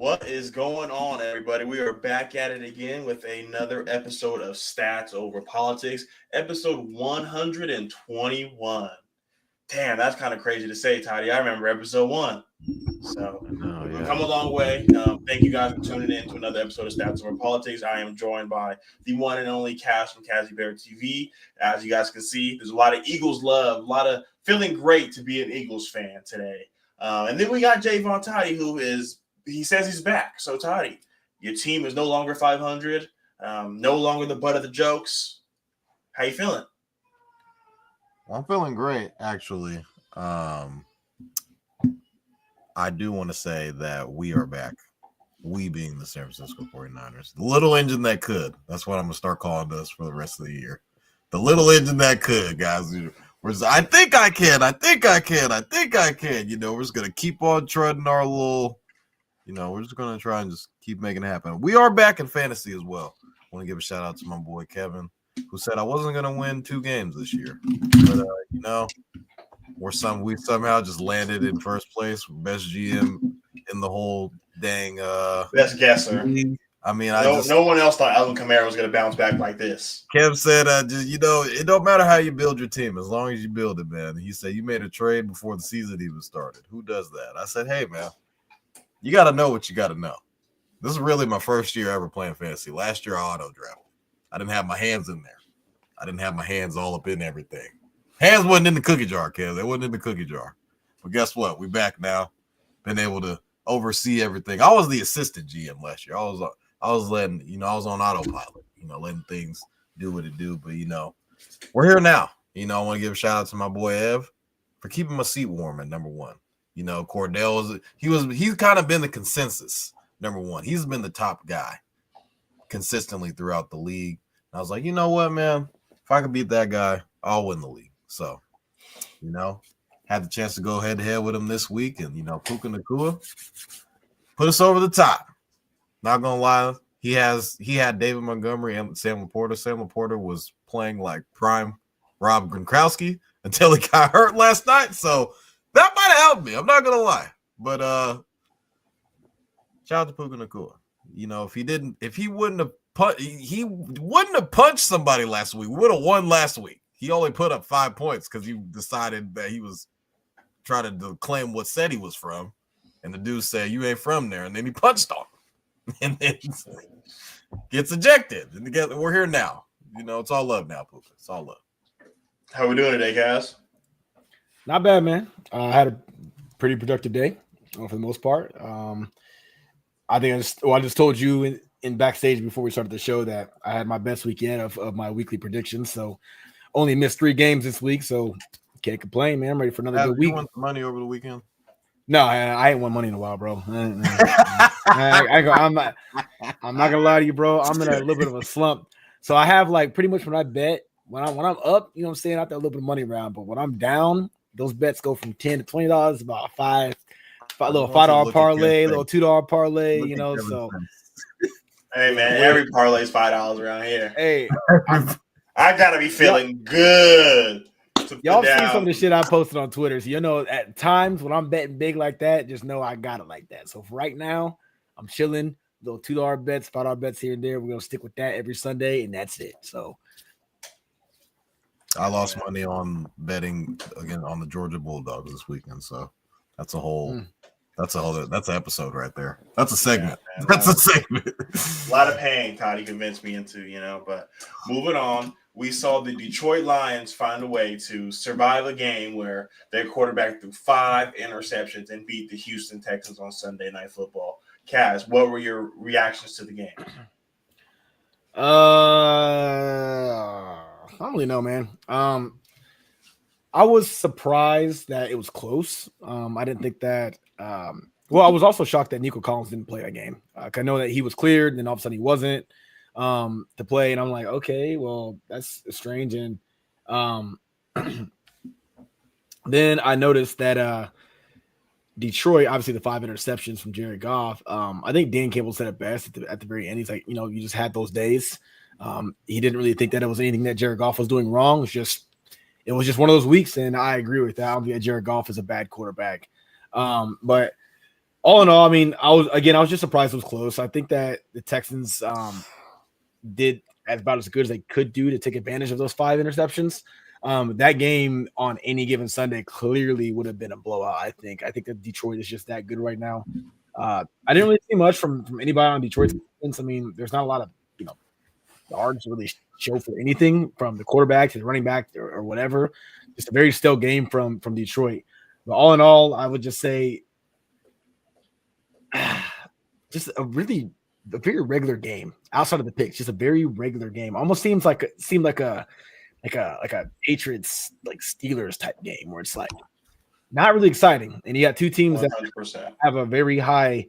What is going on, everybody? We are back at it again with another episode of Stats Over Politics, episode 121. Damn, that's kind of crazy to say, Toddy. I remember episode 1. So we've come a long way. Thank you guys for tuning in to another episode of Stats Over Politics. I am joined by the one and only Cass from Cassie Bear TV. As you guys can see, there's a lot of Eagles love, a lot of feeling great to be an Eagles fan today. And then we got Jaevon Totty, he says he's back. So, Toddy, your team is no longer 500, no longer the butt of the jokes. How you feeling? I'm feeling great, actually. I do want to say that we are back. We being the San Francisco 49ers. The little engine that could. That's what I'm going to start calling us for the rest of the year. The little engine that could, guys. I think I can. You know, we're just going to keep on treading our little... You know, we're just going to try and just keep making it happen. We are back in fantasy as well. I want to give a shout out to my boy Kevin, who said I wasn't going to win 2 games this year. But, you know, we somehow just landed in first place. Best GM in the whole dang best guesser. League. I mean, no one else thought Alvin Kamara was going to bounce back like this. Kev said, you know, it don't matter how you build your team as long as you build it, man. He said you made a trade before the season even started. Who does that? I said, hey, man. You got to know what you got to know. This is really my first year ever playing fantasy. Last year, I auto-drafted. I didn't have my hands in there. I didn't have my hands all up in everything. Hands wasn't in the cookie jar, Kev. They wasn't in the cookie jar. But guess what? We back now. Been able to oversee everything. I was the assistant GM last year. I was letting, you know, I was on autopilot, you know, letting things do what it do. But, you know, we're here now. You know, I want to give a shout out to my boy Ev for keeping my seat warm at number 1. You know, Cordell he's kind of been the consensus number 1. He's been the top guy consistently throughout the league. And I was like, you know what, man? If I could beat that guy, I'll win the league. So, you know, had the chance to go head to head with him this week, and you know, Puka Nacua put us over the top. Not gonna lie, he had David Montgomery and Sam Laporta. Sam Laporta was playing like prime Rob Gronkowski until he got hurt last night. So that might have helped me. I'm not gonna lie, but shout out to Puka Nacua. You know, he wouldn't have punched somebody last week. We would have won last week. He only put up 5 points because he decided that he was trying to claim what set he was from, and the dude said, "You ain't from there," and then he punched on him, and then gets ejected. And we're here now. You know, it's all love now, Puka. It's all love. How we doing today, guys? Not bad, man. I had a pretty productive day for the most part. I think I just told you in backstage before we started the show that I had my best weekend of my weekly predictions. So only missed 3 games this week, so can't complain, man. I'm ready for another good week. You won some money over the weekend? No, I ain't won money in a while, bro. I'm not gonna lie to you, bro. I'm in a little bit of a slump. So I have like pretty much when I bet when I'm up, you know what I'm saying, out there a little bit of money around. But when I'm down, those bets go from $10 to $20, about $5 parlay, little $2 parlay, you know. So hey man, every parlay is $5 around here. Hey, I gotta be feeling good. Y'all see some of the shit I posted on Twitter. So you know, at times when I'm betting big like that, just know I got it like that. So for right now, I'm chilling. Little $2 bets, $5 bets here and there. We're gonna stick with that every Sunday, and that's it. So I lost money on betting again on the Georgia Bulldogs this weekend. So that's a whole that's an episode right there. That's a segment. Yeah, that's a segment. A lot of pain Toddy convinced me into, you know, but moving on, we saw the Detroit Lions find a way to survive a game where their quarterback threw 5 interceptions and beat the Houston Texans on Sunday Night Football. Kaz, what were your reactions to the game? I don't really know, man. I was surprised that it was close. I didn't think that. Well, I was also shocked that Nico Collins didn't play that game. I know that he was cleared, and then all of a sudden he wasn't to play, and I'm like, okay, well, that's strange. And then I noticed that Detroit, obviously the 5 interceptions from Jared Goff. I think Dan Campbell said it best at the very end. He's like, you know, you just had those days. He didn't really think that it was anything that Jared Goff was doing wrong. It was just one of those weeks, and I agree with that. I don't think that Jared Goff is a bad quarterback. But All in all, I mean, I was just surprised it was close. I think that the Texans did about as good as they could do to take advantage of those 5 interceptions. That game on any given Sunday clearly would have been a blowout. I think that Detroit is just that good right now. I didn't really see much from anybody on Detroit's defense. I mean, there's not a lot of yards to really show for anything from the quarterback to the running back or whatever. Just a very still game from Detroit. But all in all, I would just say just a very regular game outside of the picks. Just a very regular game. Almost seemed like a Patriots like Steelers type game where it's like not really exciting. And you got 2 teams 100%. that have a very high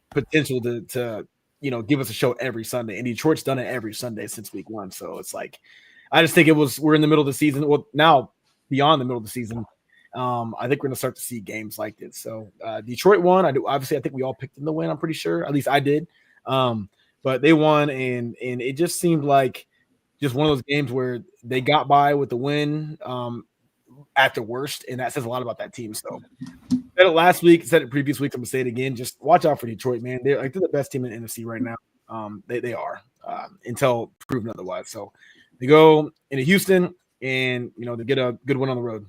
potential to give us a show every Sunday. And Detroit's done it every Sunday since week 1. So it's like I just think we're in the middle of the season. Well, now beyond the middle of the season. I think we're gonna start to see games like this. So Detroit won. I think we all picked them to win. I'm pretty sure. At least I did. But they won, and it just seemed like just one of those games where they got by with the win at the worst, and that says a lot about that team. So said it last week, said it previous week. I'm gonna say it again. Just watch out for Detroit, man. They're the best team in the NFC right now. They are until proven otherwise. So they go into Houston, and they get a good win on the road.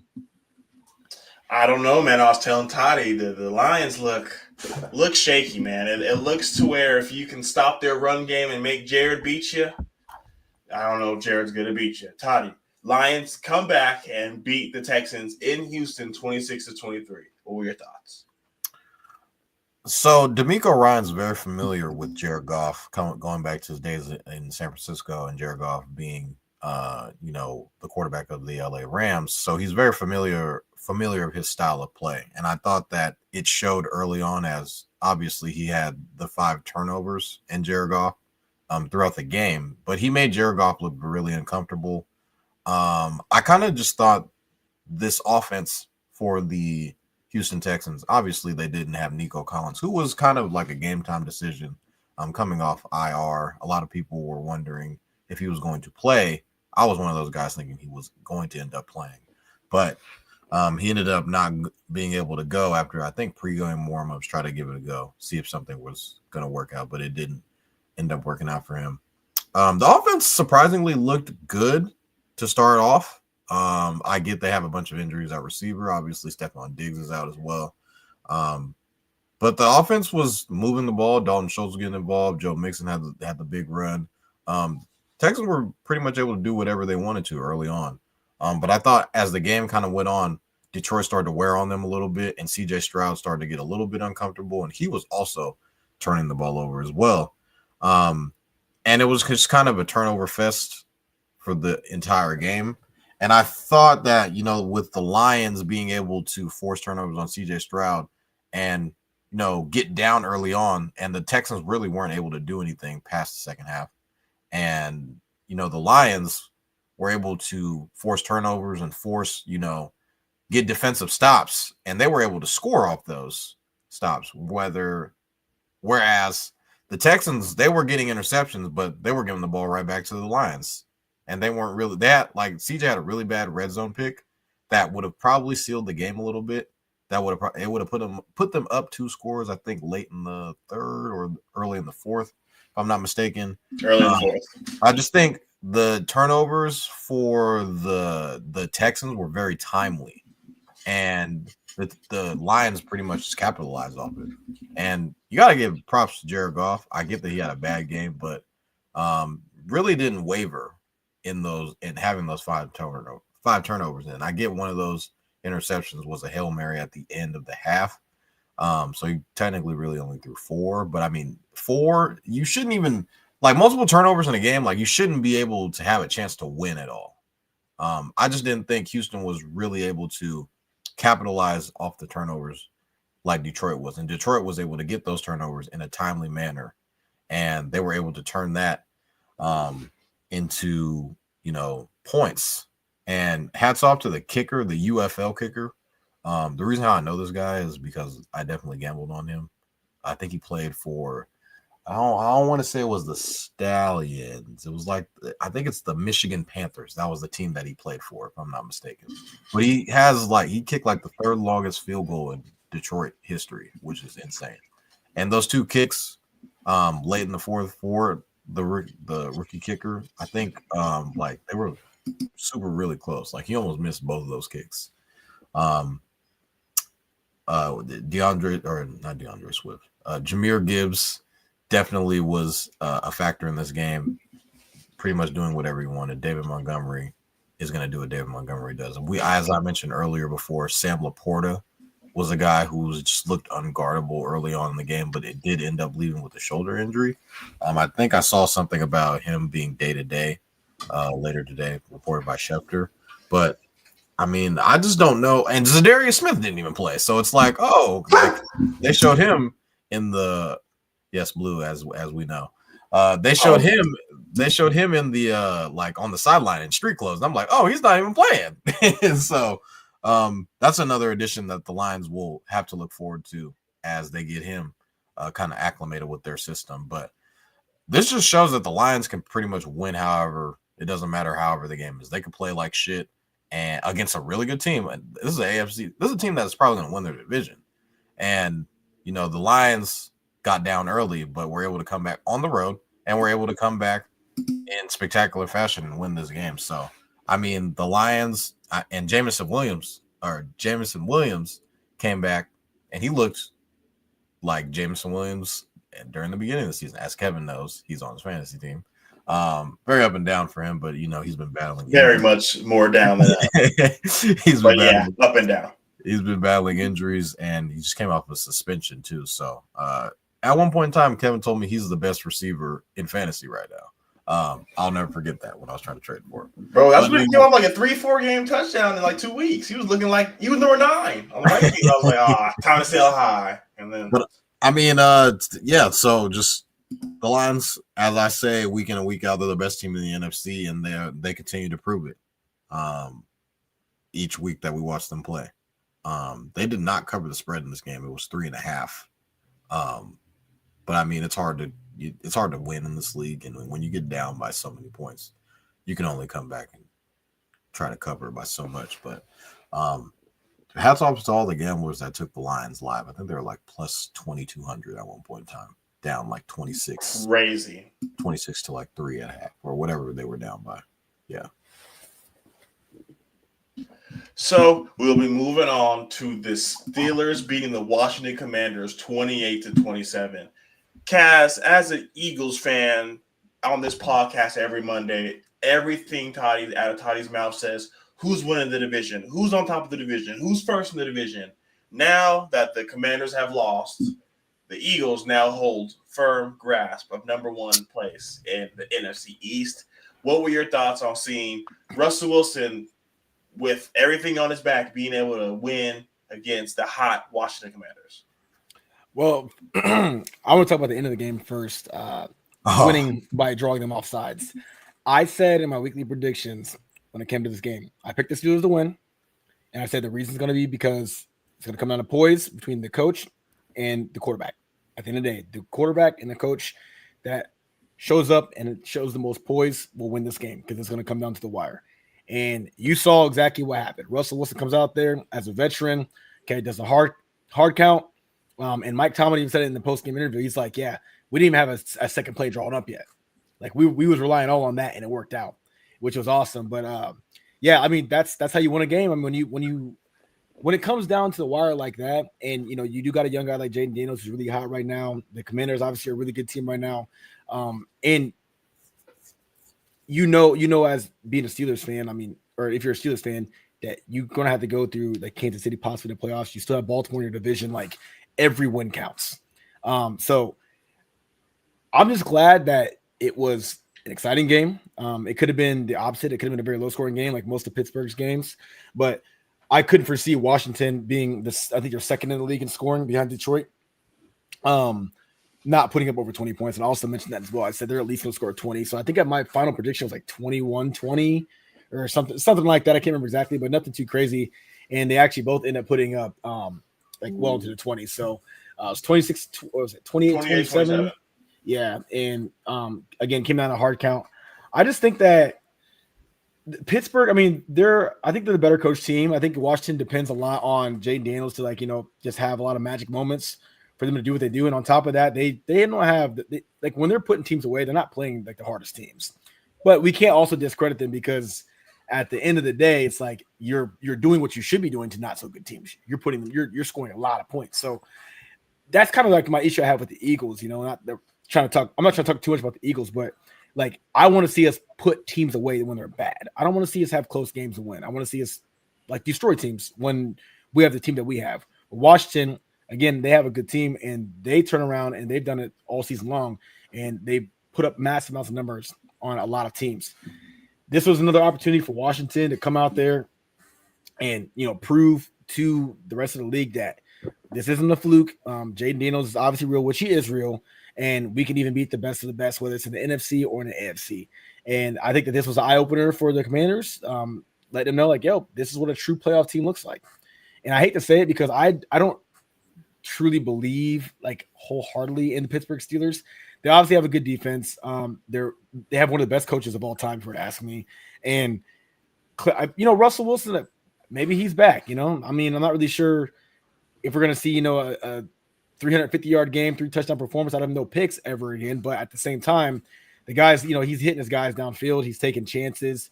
I don't know, man. I was telling Totty the Lions look shaky, man. It looks to where if you can stop their run game and make Jared beat you, I don't know if Jared's going to beat you. Totty, Lions come back and beat the Texans in Houston 26-23. What were your thoughts? So DeMeco Ryans very familiar with Jared Goff, going back to his days in San Francisco and Jared Goff being, the quarterback of the LA Rams. So he's very familiar of his style of play. And I thought that it showed early on, as obviously he had the 5 turnovers in Jared Goff throughout the game, but he made Jared Goff look really uncomfortable. I kind of just thought this offense for the Houston Texans, obviously they didn't have Nico Collins, who was kind of like a game time decision coming off IR. A lot of people were wondering if he was going to play. I was one of those guys thinking he was going to end up playing, but he ended up not being able to go after, I think, pre-game warm-ups, try to give it a go, see if something was going to work out, but it didn't end up working out for him. The offense surprisingly looked good to start off. I get they have a bunch of injuries at receiver. Obviously, Stephon Diggs is out as well. But the offense was moving the ball. Dalton Schultz was getting involved. Joe Mixon had the big run. Texans were pretty much able to do whatever they wanted to early on. But I thought as the game kind of went on, Detroit started to wear on them a little bit, and C.J. Stroud started to get a little bit uncomfortable, and he was also turning the ball over as well. And it was just kind of a turnover fest for the entire game. And I thought that, with the Lions being able to force turnovers on C.J. Stroud and, get down early on, and the Texans really weren't able to do anything past the second half. And, the Lions were able to force turnovers and force, get defensive stops, and they were able to score off those stops. Whereas the Texans, they were getting interceptions, but they were giving the ball right back to the Lions, and they weren't really that. Like CJ had a really bad red zone pick that would have probably sealed the game a little bit. That would have put them up 2 scores, I think, late in the 3rd or early in the 4th, if I'm not mistaken. Early in the 4th. I just think the turnovers for the Texans were very timely, and the Lions pretty much just capitalized off it. And you got to give props to Jared Goff. I get that he had a bad game, but really didn't waver in having those 5 turnovers. And I get one of those interceptions was a Hail Mary at the end of the half. So he technically really only threw 4, but I mean, 4, you shouldn't even, like, multiple turnovers in a game, like, you shouldn't be able to have a chance to win at all. I just didn't think Houston was really able to capitalize off the turnovers like Detroit was. And Detroit was able to get those turnovers in a timely manner, and they were able to turn that into, points. And hats off to the kicker, the UFL kicker. The reason how I know this guy is because I definitely gambled on him. I think he played for, I don't want to say it was the Stallions. It was like, I think it's the Michigan Panthers. That was the team that he played for, if I'm not mistaken. But he kicked like the 3rd longest field goal in Detroit history, which is insane. And those 2 kicks late in the fourth for the rookie kicker, I think like they were super really close. Like he almost missed both of those kicks. DeAndre Swift. Jahmyr Gibbs definitely was a factor in this game, pretty much doing whatever he wanted. David Montgomery is going to do what David Montgomery does. And as I mentioned earlier before, Sam Laporta was a guy who just looked unguardable early on in the game, but it did end up leaving with a shoulder injury. I think I saw something about him being day-to-day later today, reported by Schefter. But I mean, I just don't know. And Zadarius Smith didn't even play. So it's like, they showed him in the blue as we know. They showed him in the like on the sideline in street clothes. And I'm like, oh, he's not even playing. And so that's another addition that the Lions will have to look forward to as they get him kind of acclimated with their system. But this just shows that the Lions can pretty much win however. It doesn't matter however the game is. They can play like shit. And against a really good team, this is AFC. This is a team that's probably going to win their division. And the Lions got down early, but were able to come back on the road, and were able to come back in spectacular fashion and win this game. So, I mean, the Lions and Jameson Williams came back, and he looked like Jameson Williams during the beginning of the season. As Kevin knows, he's on his fantasy team. Very up and down for him, but he's been battling very much more down than up. Up and down. He's been battling injuries, and he just came off a suspension too. So at one point in time, Kevin told me he's the best receiver in fantasy right now. I'll never forget that when I was trying to trade for him. Bro, that's when he came off like a 3-4 game touchdown in like 2 weeks. He was looking like he was number 9 on the right team. I was like, time to sell high. And then I mean, so just the Lions, as I say, week in and week out, they're the best team in the NFC, and they continue to prove it each week that we watch them play. They did not cover the spread in this game. It was 3.5. But I mean, it's hard to win in this league, and when you get down by so many points, you can only come back and try to cover it by so much. But hats off to all the gamblers that took the Lions live. I think they were like plus 2,200 at one point in time. Down like 26. Crazy. 26 to like 3.5 or whatever they were down by. Yeah. So we'll be moving on to the Steelers beating the Washington Commanders 28-27. Kaz, as an Eagles fan on this podcast every Monday, everything out of Toddy's mouth says, who's winning the division? Who's on top of the division? Who's first in the division? Now that the Commanders have lost, the Eagles now hold firm grasp of number 1 place in the NFC East. What were your thoughts on seeing Russell Wilson with everything on his back being able to win against the hot Washington Commanders? Well, I want to talk about the end of the game first. Winning by drawing them off sides. I said in my weekly predictions when it came to this game, I picked the Steelers to win, and I said the reason is going to be because it's going to come down to poise between the coach and the quarterback. At the end of the day, the quarterback and the coach that shows up and it shows the most poise will win this game because it's going to come down to the wire. And you saw exactly what happened. Russell Wilson comes out there as a veteran. Okay, does a hard count. And Mike Tomlin even said it in the post-game interview. He's like, yeah, we didn't even have a second play drawn up yet. Like we was relying all on that, and it worked out, which was awesome. But yeah, I mean that's how you win a game. I mean when it comes down to the wire like that, and you do got a young guy like Jaden Daniels who's really hot right now. The Commanders obviously are a really good team right now, and as being a Steelers fan, I mean, or if you're a Steelers fan, that you're gonna have to go through like Kansas City possibly in the playoffs. You still have Baltimore in your division. Like every win counts. So I'm just glad that it was an exciting game. It could have been the opposite. It could have been a very low scoring game, like most of Pittsburgh's games, but I couldn't foresee Washington being this. I think they're second in the league in scoring behind Detroit. Not putting up over 20 points. And I also mentioned that as well. I said they're at least going to score 20. So I think my final prediction was like 21-20 or something like that. I can't remember exactly, but nothing too crazy. And they actually both end up putting up like well into the 20s. So it was 26, what was it, 28, 27? Yeah. And again, came down a hard count. I just think that Pittsburgh, I mean, I think they're the better coach team. I think Washington depends a lot on Jaden Daniels to just have a lot of magic moments for them to do what they do. And on top of that, they don't have like when they're putting teams away, they're not playing like the hardest teams. But we can't also discredit them because at the end of the day, it's like you're doing what you should be doing to not so good teams. You're scoring a lot of points. So that's kind of like my issue I have with the Eagles. I'm not trying to talk too much about the Eagles, but like I want to see us put teams away when they're bad. I don't want to see us have close games and win. I want to see us like destroy teams when we have the team that we have. Washington, again, they have a good team and they turn around and they've done it all season long and they put up massive amounts of numbers on a lot of teams. This was another opportunity for Washington to come out there and prove to the rest of the league that this isn't a fluke. Jaden Daniels is obviously real, which he is real. And we can even beat the best of the best, whether it's in the NFC or in the AFC. And I think that this was an eye-opener for the Commanders. Let them know, like, yo, this is what a true playoff team looks like. And I hate to say it because I don't truly believe, like, wholeheartedly in the Pittsburgh Steelers. They obviously have a good defense. They have one of the best coaches of all time, for it to ask me. And, Russell Wilson, maybe he's back, I mean, I'm not really sure if we're going to see, a 350-yard game, 3 touchdown performance out of no picks ever again. But at the same time, the guys, he's hitting his guys downfield. He's taking chances.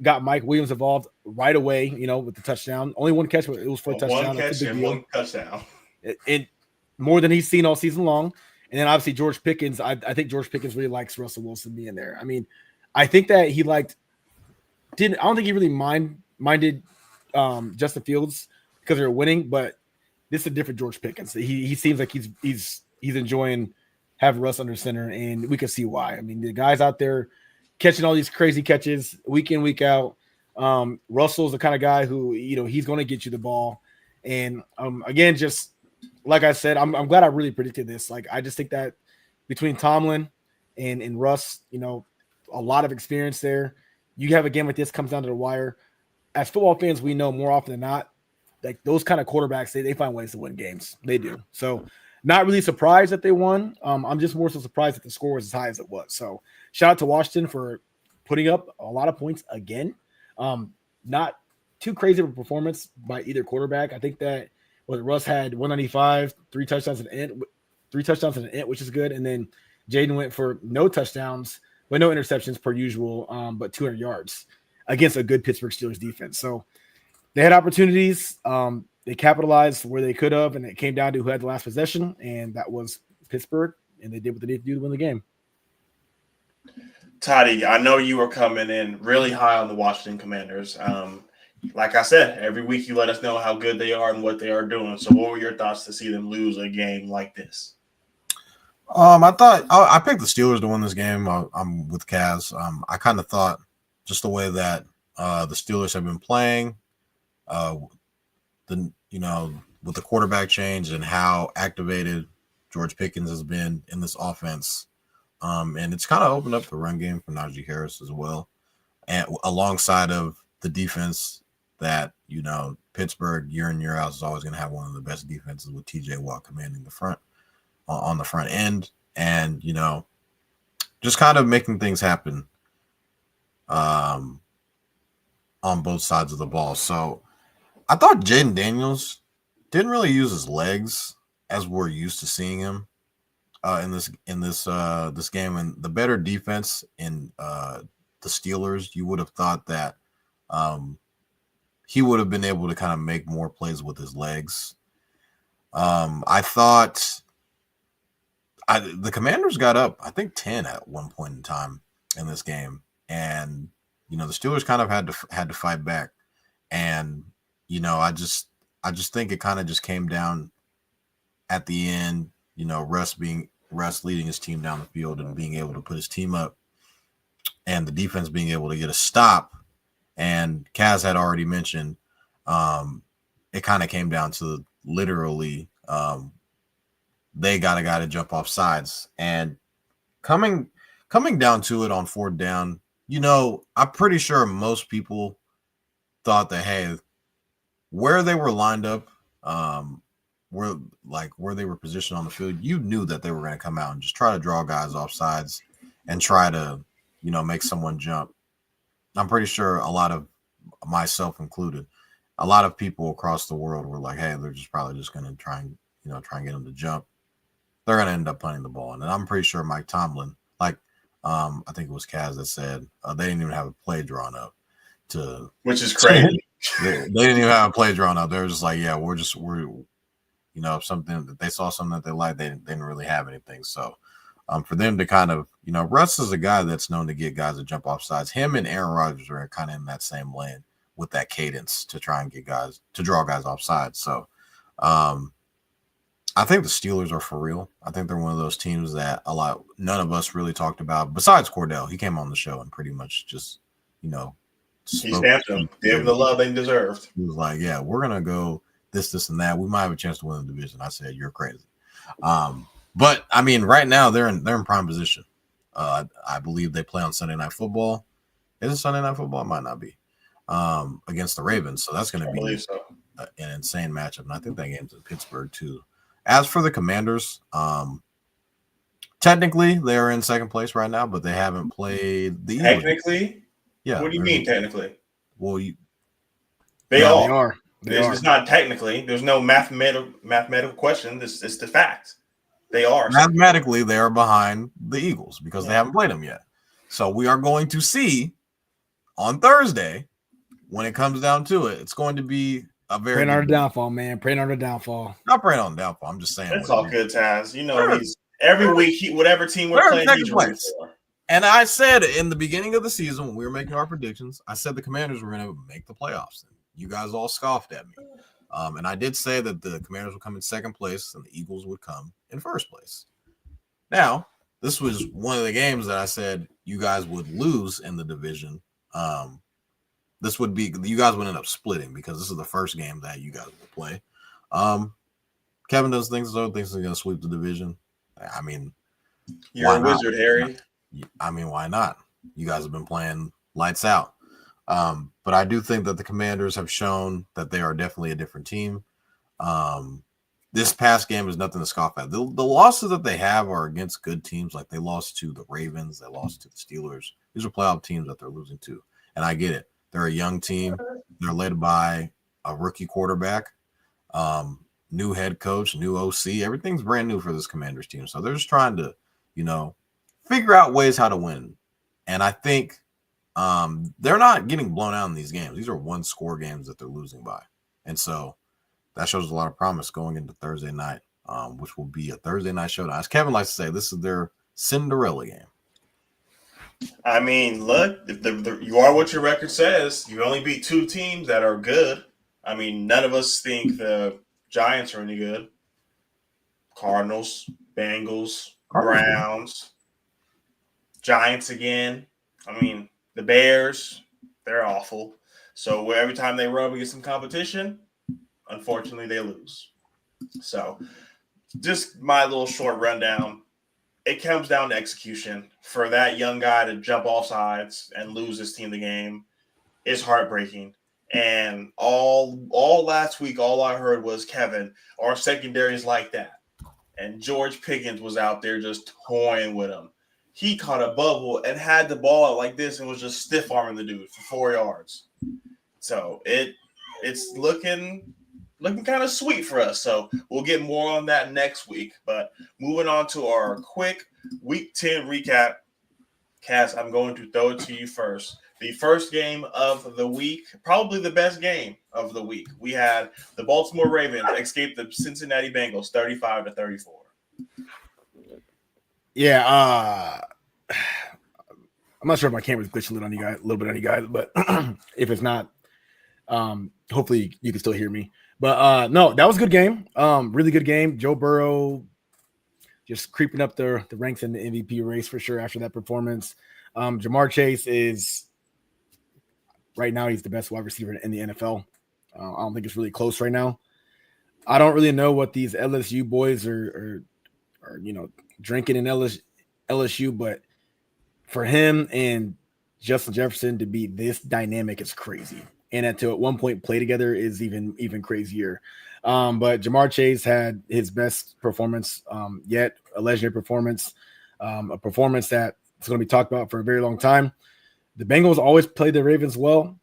Got Mike Williams involved right away, with the touchdown. Only one catch, but it was for a touchdown. One catch and one touchdown. It more than he's seen all season long. And then obviously George Pickens. I think George Pickens really likes Russell Wilson being there. I mean, I think that he I don't think he really minded Justin Fields because they're winning, but this is a different George Pickens. He seems like he's enjoying having Russ under center, and we can see why. I mean, the guys out there catching all these crazy catches week in, week out. Russell's the kind of guy who, he's going to get you the ball. And again, just like I said, I'm glad I really predicted this. Like, I just think that between Tomlin and Russ, a lot of experience there. You have a game like this comes down to the wire. As football fans, we know more often than not, like those kind of quarterbacks, they find ways to win games. They do. So not really surprised that they won. I'm just more so surprised that the score was as high as it was. So shout out to Washington for putting up a lot of points again. Not too crazy of a performance by either quarterback. I think that Russ had 195, 3 touchdowns and an int, which is good. And then Jaden went for no touchdowns, but no interceptions per usual, but 200 yards against a good Pittsburgh Steelers defense. So they had opportunities. They capitalized where they could have, and it came down to who had the last possession, and that was Pittsburgh, and they did what they needed to do to win the game. Totty, I know you were coming in really high on the Washington Commanders. Like I said, every week you let us know how good they are and what they are doing. So what were your thoughts to see them lose a game like this? I thought I picked the Steelers to win this game. I'm with Kaz. I kind of thought just the way that the Steelers have been playing, with the quarterback change and how activated George Pickens has been in this offense. And it's kind of opened up the run game for Najee Harris as well. And alongside of the defense that, Pittsburgh year in, year out is always going to have one of the best defenses with TJ Watt commanding the front on the front end. And, just kind of making things happen on both sides of the ball. So I thought Jaden Daniels didn't really use his legs as we're used to seeing him in this game. And the better defense in the Steelers, you would have thought that he would have been able to kind of make more plays with his legs. I thought the Commanders got up, I think 10 at one point in time in this game, and the Steelers kind of had to fight back. And I just think it kind of just came down at the end. Russ leading his team down the field and being able to put his team up, and the defense being able to get a stop. And Kaz had already mentioned it kind of came down to literally they got a guy to jump off sides. And coming down to it on 4th down, I'm pretty sure most people thought that, hey, where they were lined up, where they were positioned on the field, you knew that they were going to come out and just try to draw guys off sides and try to, make someone jump. I'm pretty sure a lot of, myself included, a lot of people across the world were like, hey, they're just probably just going to try and get him to jump. They're going to end up punting the ball. And I'm pretty sure Mike Tomlin, like, I think it was Kaz that said they didn't even have a play drawn up which is crazy. They didn't even have a play drawn up. They were just like, yeah, we're something that they saw something that they liked. They didn't really have anything. So for them to kind of, Russ is a guy that's known to get guys to jump off sides. Him and Aaron Rodgers are kind of in that same lane with that cadence to try and get guys to draw guys off sides. So I think the Steelers are for real. I think they're one of those teams that none of us really talked about besides Cordell. He came on the show and pretty much just, he stamped them, gave them the love they deserved. He was like, yeah, we're going to go this, and that. We might have a chance to win the division. I said, you're crazy. But I mean, right now they're in prime position. I believe they play on Sunday Night Football. Is it Sunday Night Football? It might not be. Against the Ravens. So that's going to be an insane matchup. And I think that game's in Pittsburgh too. As for the Commanders, technically they're in second place right now, but they haven't played the Technically? Yeah. What do you mean technically? Well, they are. It's not technically. There's no mathematical question. It's the fact. They are. Mathematically, they are behind the Eagles because they haven't played them yet. So we are going to see on Thursday, when it comes down to it, it's going to be a very praying on the downfall, man. Praying on the downfall. Not praying on the downfall. I'm just saying. It's all good, Taz. He's every week, whatever team we're playing, he's rooting for. And I said in the beginning of the season when we were making our predictions, I said the Commanders were going to make the playoffs. You guys all scoffed at me. And I did say that the Commanders would come in second place and the Eagles would come in first place. Now, this was one of the games that I said you guys would lose in the division. This would be, you guys would end up splitting because this is the first game that you guys will play. Kevin does things he's going to sweep the division. I mean, you're a wizard, Harry. I mean, why not? You guys have been playing lights out. But I do think that the Commanders have shown that they are definitely a different team. This past game is nothing to scoff at. The losses that they have are against good teams. Like they lost to the Ravens. They lost to the Steelers. These are playoff teams that they're losing to. And I get it. They're a young team. They're led by a rookie quarterback, new head coach, new OC. Everything's brand new for this Commanders team. So they're just trying to, figure out ways how to win. And I think they're not getting blown out in these games. These are one-score games that they're losing by. And so that shows a lot of promise going into Thursday night, which will be a Thursday night showdown. As Kevin likes to say, this is their Cinderella game. I mean, look, you are what your record says. You only beat two teams that are good. I mean, none of us think the Giants are any good. Cardinals, Bengals, Browns, Giants again. I mean, the Bears, they're awful. So every time they rub against some competition, unfortunately, they lose. So just my little short rundown. It comes down to execution. For that young guy to jump off sides and lose his team the game is heartbreaking. And all last week, all I heard was, Kevin, our secondary is like that. And George Pickens was out there just toying with him. He caught a bubble and had the ball out like this and was just stiff-arming the dude for 4 yards. So it's looking kind of sweet for us. So we'll get more on that next week. But moving on to our quick Week 10 recap. Cass, I'm going to throw it to you first. The first game of the week, probably the best game of the week. We had the Baltimore Ravens escape the Cincinnati Bengals 35-34. Yeah, I'm not sure if my camera's glitching a little bit on you guys, but if it's not, hopefully you can still hear me. But no, that was a good game. Really good game. Joe Burrow just creeping up the ranks in the MVP race for sure after that performance. Jamar Chase is right now, he's the best wide receiver in the NFL. I don't think it's really close right now. I don't really know what these LSU boys are drinking in LSU, but for him and Justin Jefferson to be this dynamic is crazy. And to at one point play together is even crazier. But Jamar Chase had his best performance yet, a legendary performance, a performance that is going to be talked about for a very long time. The Bengals always play the Ravens well,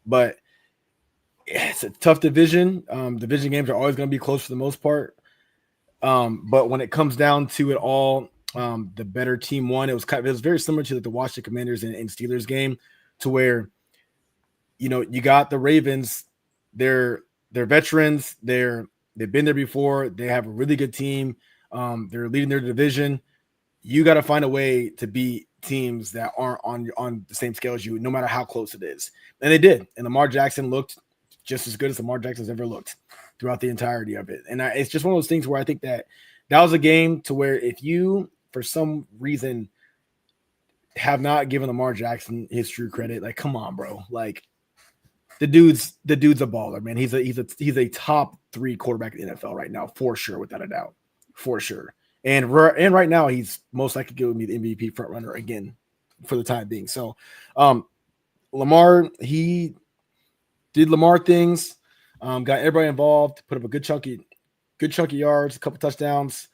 but it's a tough division. Division games are always going to be close for the most part. But when it comes down to it all, the better team won. It was very similar to the Washington Commanders and Steelers game, to where you got the Ravens. They're veterans. They've been there before. They have a really good team. They're leading their division. You got to find a way to beat teams that aren't on the same scale as you, no matter how close it is. And they did. And Lamar Jackson looked just as good as Lamar Jackson's ever looked throughout the entirety of it. And it's just one of those things where I think that was a game to where if you, for some reason, have not given Lamar Jackson his true credit, like, come on, bro. Like, the dude's a baller, man. He's a top 3 quarterback in the NFL right now, for sure, without a doubt, for sure. And right now, he's most likely going to be the MVP front runner again for the time being. So, Lamar, he did Lamar things, got everybody involved, put up a good chunky yards, a couple touchdowns,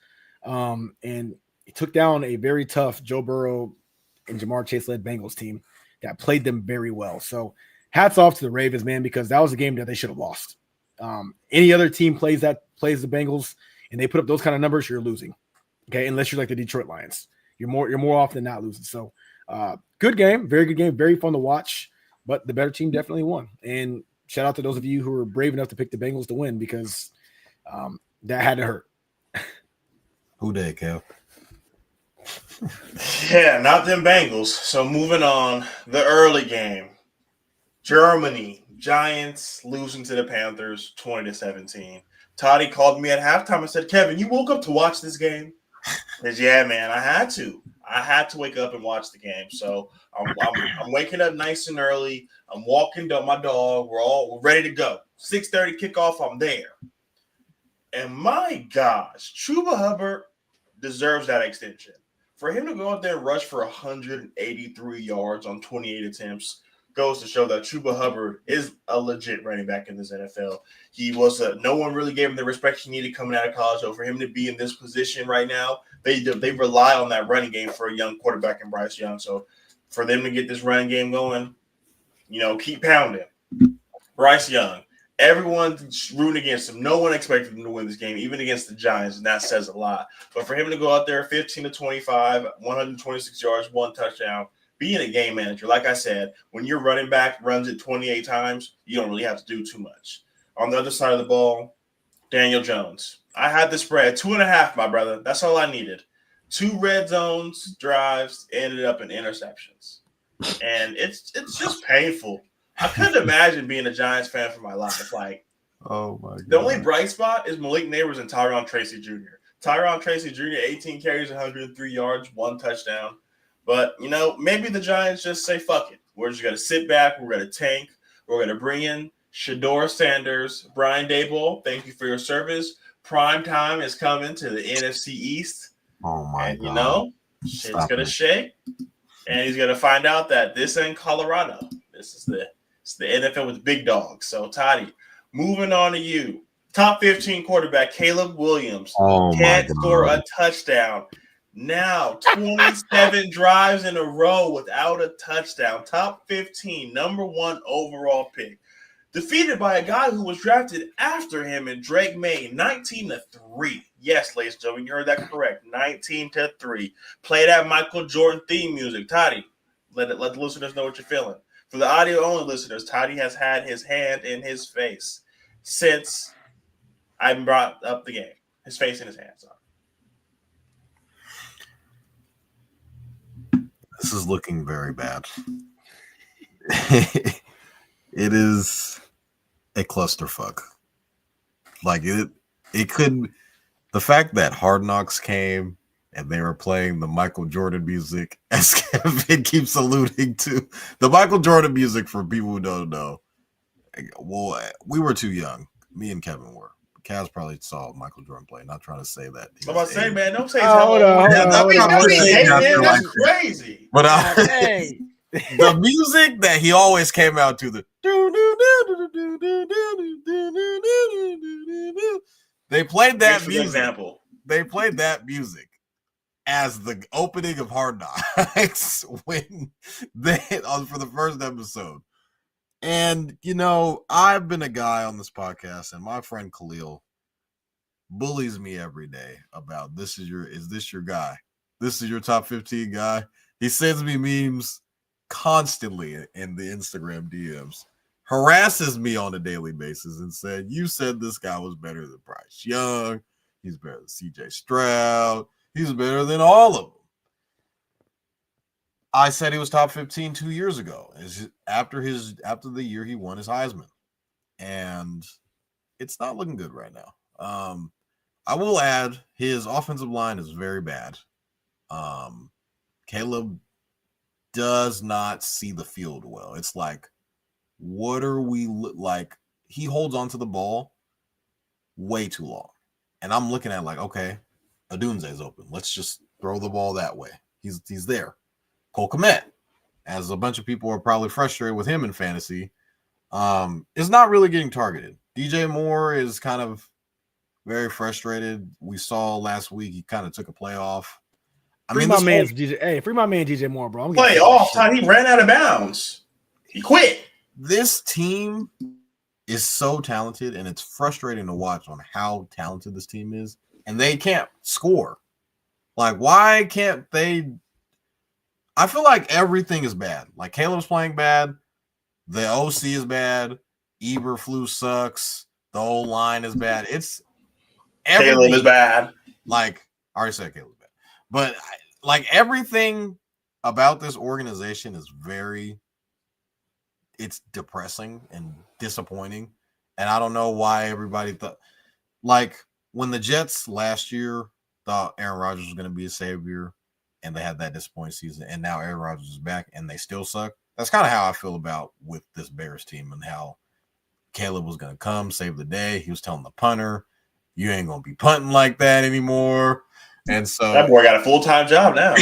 and he took down a very tough Joe Burrow and Jamar Chase-led Bengals team that played them very well. So, hats off to the Ravens, man, because that was a game that they should have lost. Any other team plays the Bengals and they put up those kind of numbers, you're losing. Okay, unless you're like the Detroit Lions, you're more often than not losing. So, good game, very good game, very fun to watch. But the better team definitely won. And shout out to those of you who were brave enough to pick the Bengals to win, because that had to hurt. Who did, Cal? Yeah, not them Bengals. So moving on, the early game. Germany, Giants losing to the Panthers 20-17. Totty called me at halftime and said, Kevin, you woke up to watch this game? I said, yeah, man, I had to. I had to wake up and watch the game. So I'm waking up nice and early. I'm walking my dog. We're ready to go. 6:30 kickoff, I'm there. And my gosh, Chuba Hubbard deserves that extension. For him to go out there and rush for 183 yards on 28 attempts goes to show that Chuba Hubbard is a legit running back in this NFL. He was no one really gave him the respect he needed coming out of college. So for him to be in this position right now, they rely on that running game for a young quarterback in Bryce Young. So for them to get this running game going, keep pounding. Bryce Young, everyone's rooting against him. No one expected him to win this game, even against the Giants, and that says a lot. But for him to go out there 15-25, 126 yards, 1 touchdown, being a game manager, like I said, when your running back runs it 28 times, you don't really have to do too much. On the other side of the ball, Daniel Jones. I had the spread 2.5, my brother. That's all I needed. 2 red zones drives ended up in interceptions. And it's just painful. I couldn't imagine being a Giants fan for my life. Like, oh my God. The only bright spot is Malik Neighbors and Tyron Tracy Jr. Tyron Tracy Jr., 18 carries, 103 yards, 1 touchdown. But, maybe the Giants just say, fuck it. We're just going to sit back. We're going to tank. We're going to bring in Shador Sanders, Brian Daboll. Thank you for your service. Prime time is coming to the NFC East. Oh, my God. And, shit's going to shake. And he's going to find out that this ain't Colorado. This is the NFL with big dogs. So, Toddy, moving on to you. Top 15 quarterback Caleb Williams can't score a touchdown. Now, 27 drives in a row without a touchdown. Top 15, number 1 overall pick. Defeated by a guy who was drafted after him in Drake May, 19-3. Yes, ladies and gentlemen, you heard that correct. 19-3. Play that Michael Jordan theme music. Toddy, let the listeners know what you're feeling. For the audio-only listeners, Toddy has had his hand in his face since I brought up the game. His face in his hands. This is looking very bad. It is a clusterfuck. Like it could. The fact that Hard Knocks came and they were playing the Michael Jordan music, as Kevin keeps alluding to, the Michael Jordan music, for people who don't know. Well, we were too young. Me and Kevin were. Kaz probably saw Michael Jordan play. Not trying to say that. I'm about to say, man, don't say that's crazy. But the music that he always came out to, they played that music. Example. They played that music, as the opening of Hard Knocks when they for the first episode. And I've been a guy on this podcast, and my friend Khalil bullies me every day about is this your guy? This is your top 15 guy. He sends me memes constantly in the Instagram DMs, harasses me on a daily basis, and said, "You said this guy was better than Bryce Young. He's better than CJ Stroud. He's better than all of them." I said he was top 15 2 years ago, after the year he won his Heisman, and it's not looking good right now. I will add his offensive line is very bad. Caleb does not see the field well. It's like, what are we like? He holds onto the ball way too long, and I'm looking at like, okay, Odunze's open. Let's just throw the ball that way. He's there. Cole Kmet, as a bunch of people are probably frustrated with him in fantasy, is not really getting targeted. DJ Moore is kind of very frustrated. We saw last week he kind of took a playoff. Free my man DJ Moore, bro. Playoff time. He ran out of bounds. He quit. This team is so talented, and it's frustrating to watch on how talented this team is, and they can't score. Like, why can't they? I feel like everything is bad. Like, Caleb's playing bad. The OC is bad. Eberflus sucks. The whole line is bad. It's Caleb is bad. Like, I already said Caleb is bad. But, like, everything about this organization is it's depressing and disappointing. And I don't know why everybody thought, like, when the Jets last year thought Aaron Rodgers was going to be a savior, and they had that disappointing season, and now Aaron Rodgers is back, and they still suck. That's kind of how I feel about with this Bears team, and how Caleb was going to come save the day. He was telling the punter, "You ain't going to be punting like that anymore." And so that boy got a full-time job now.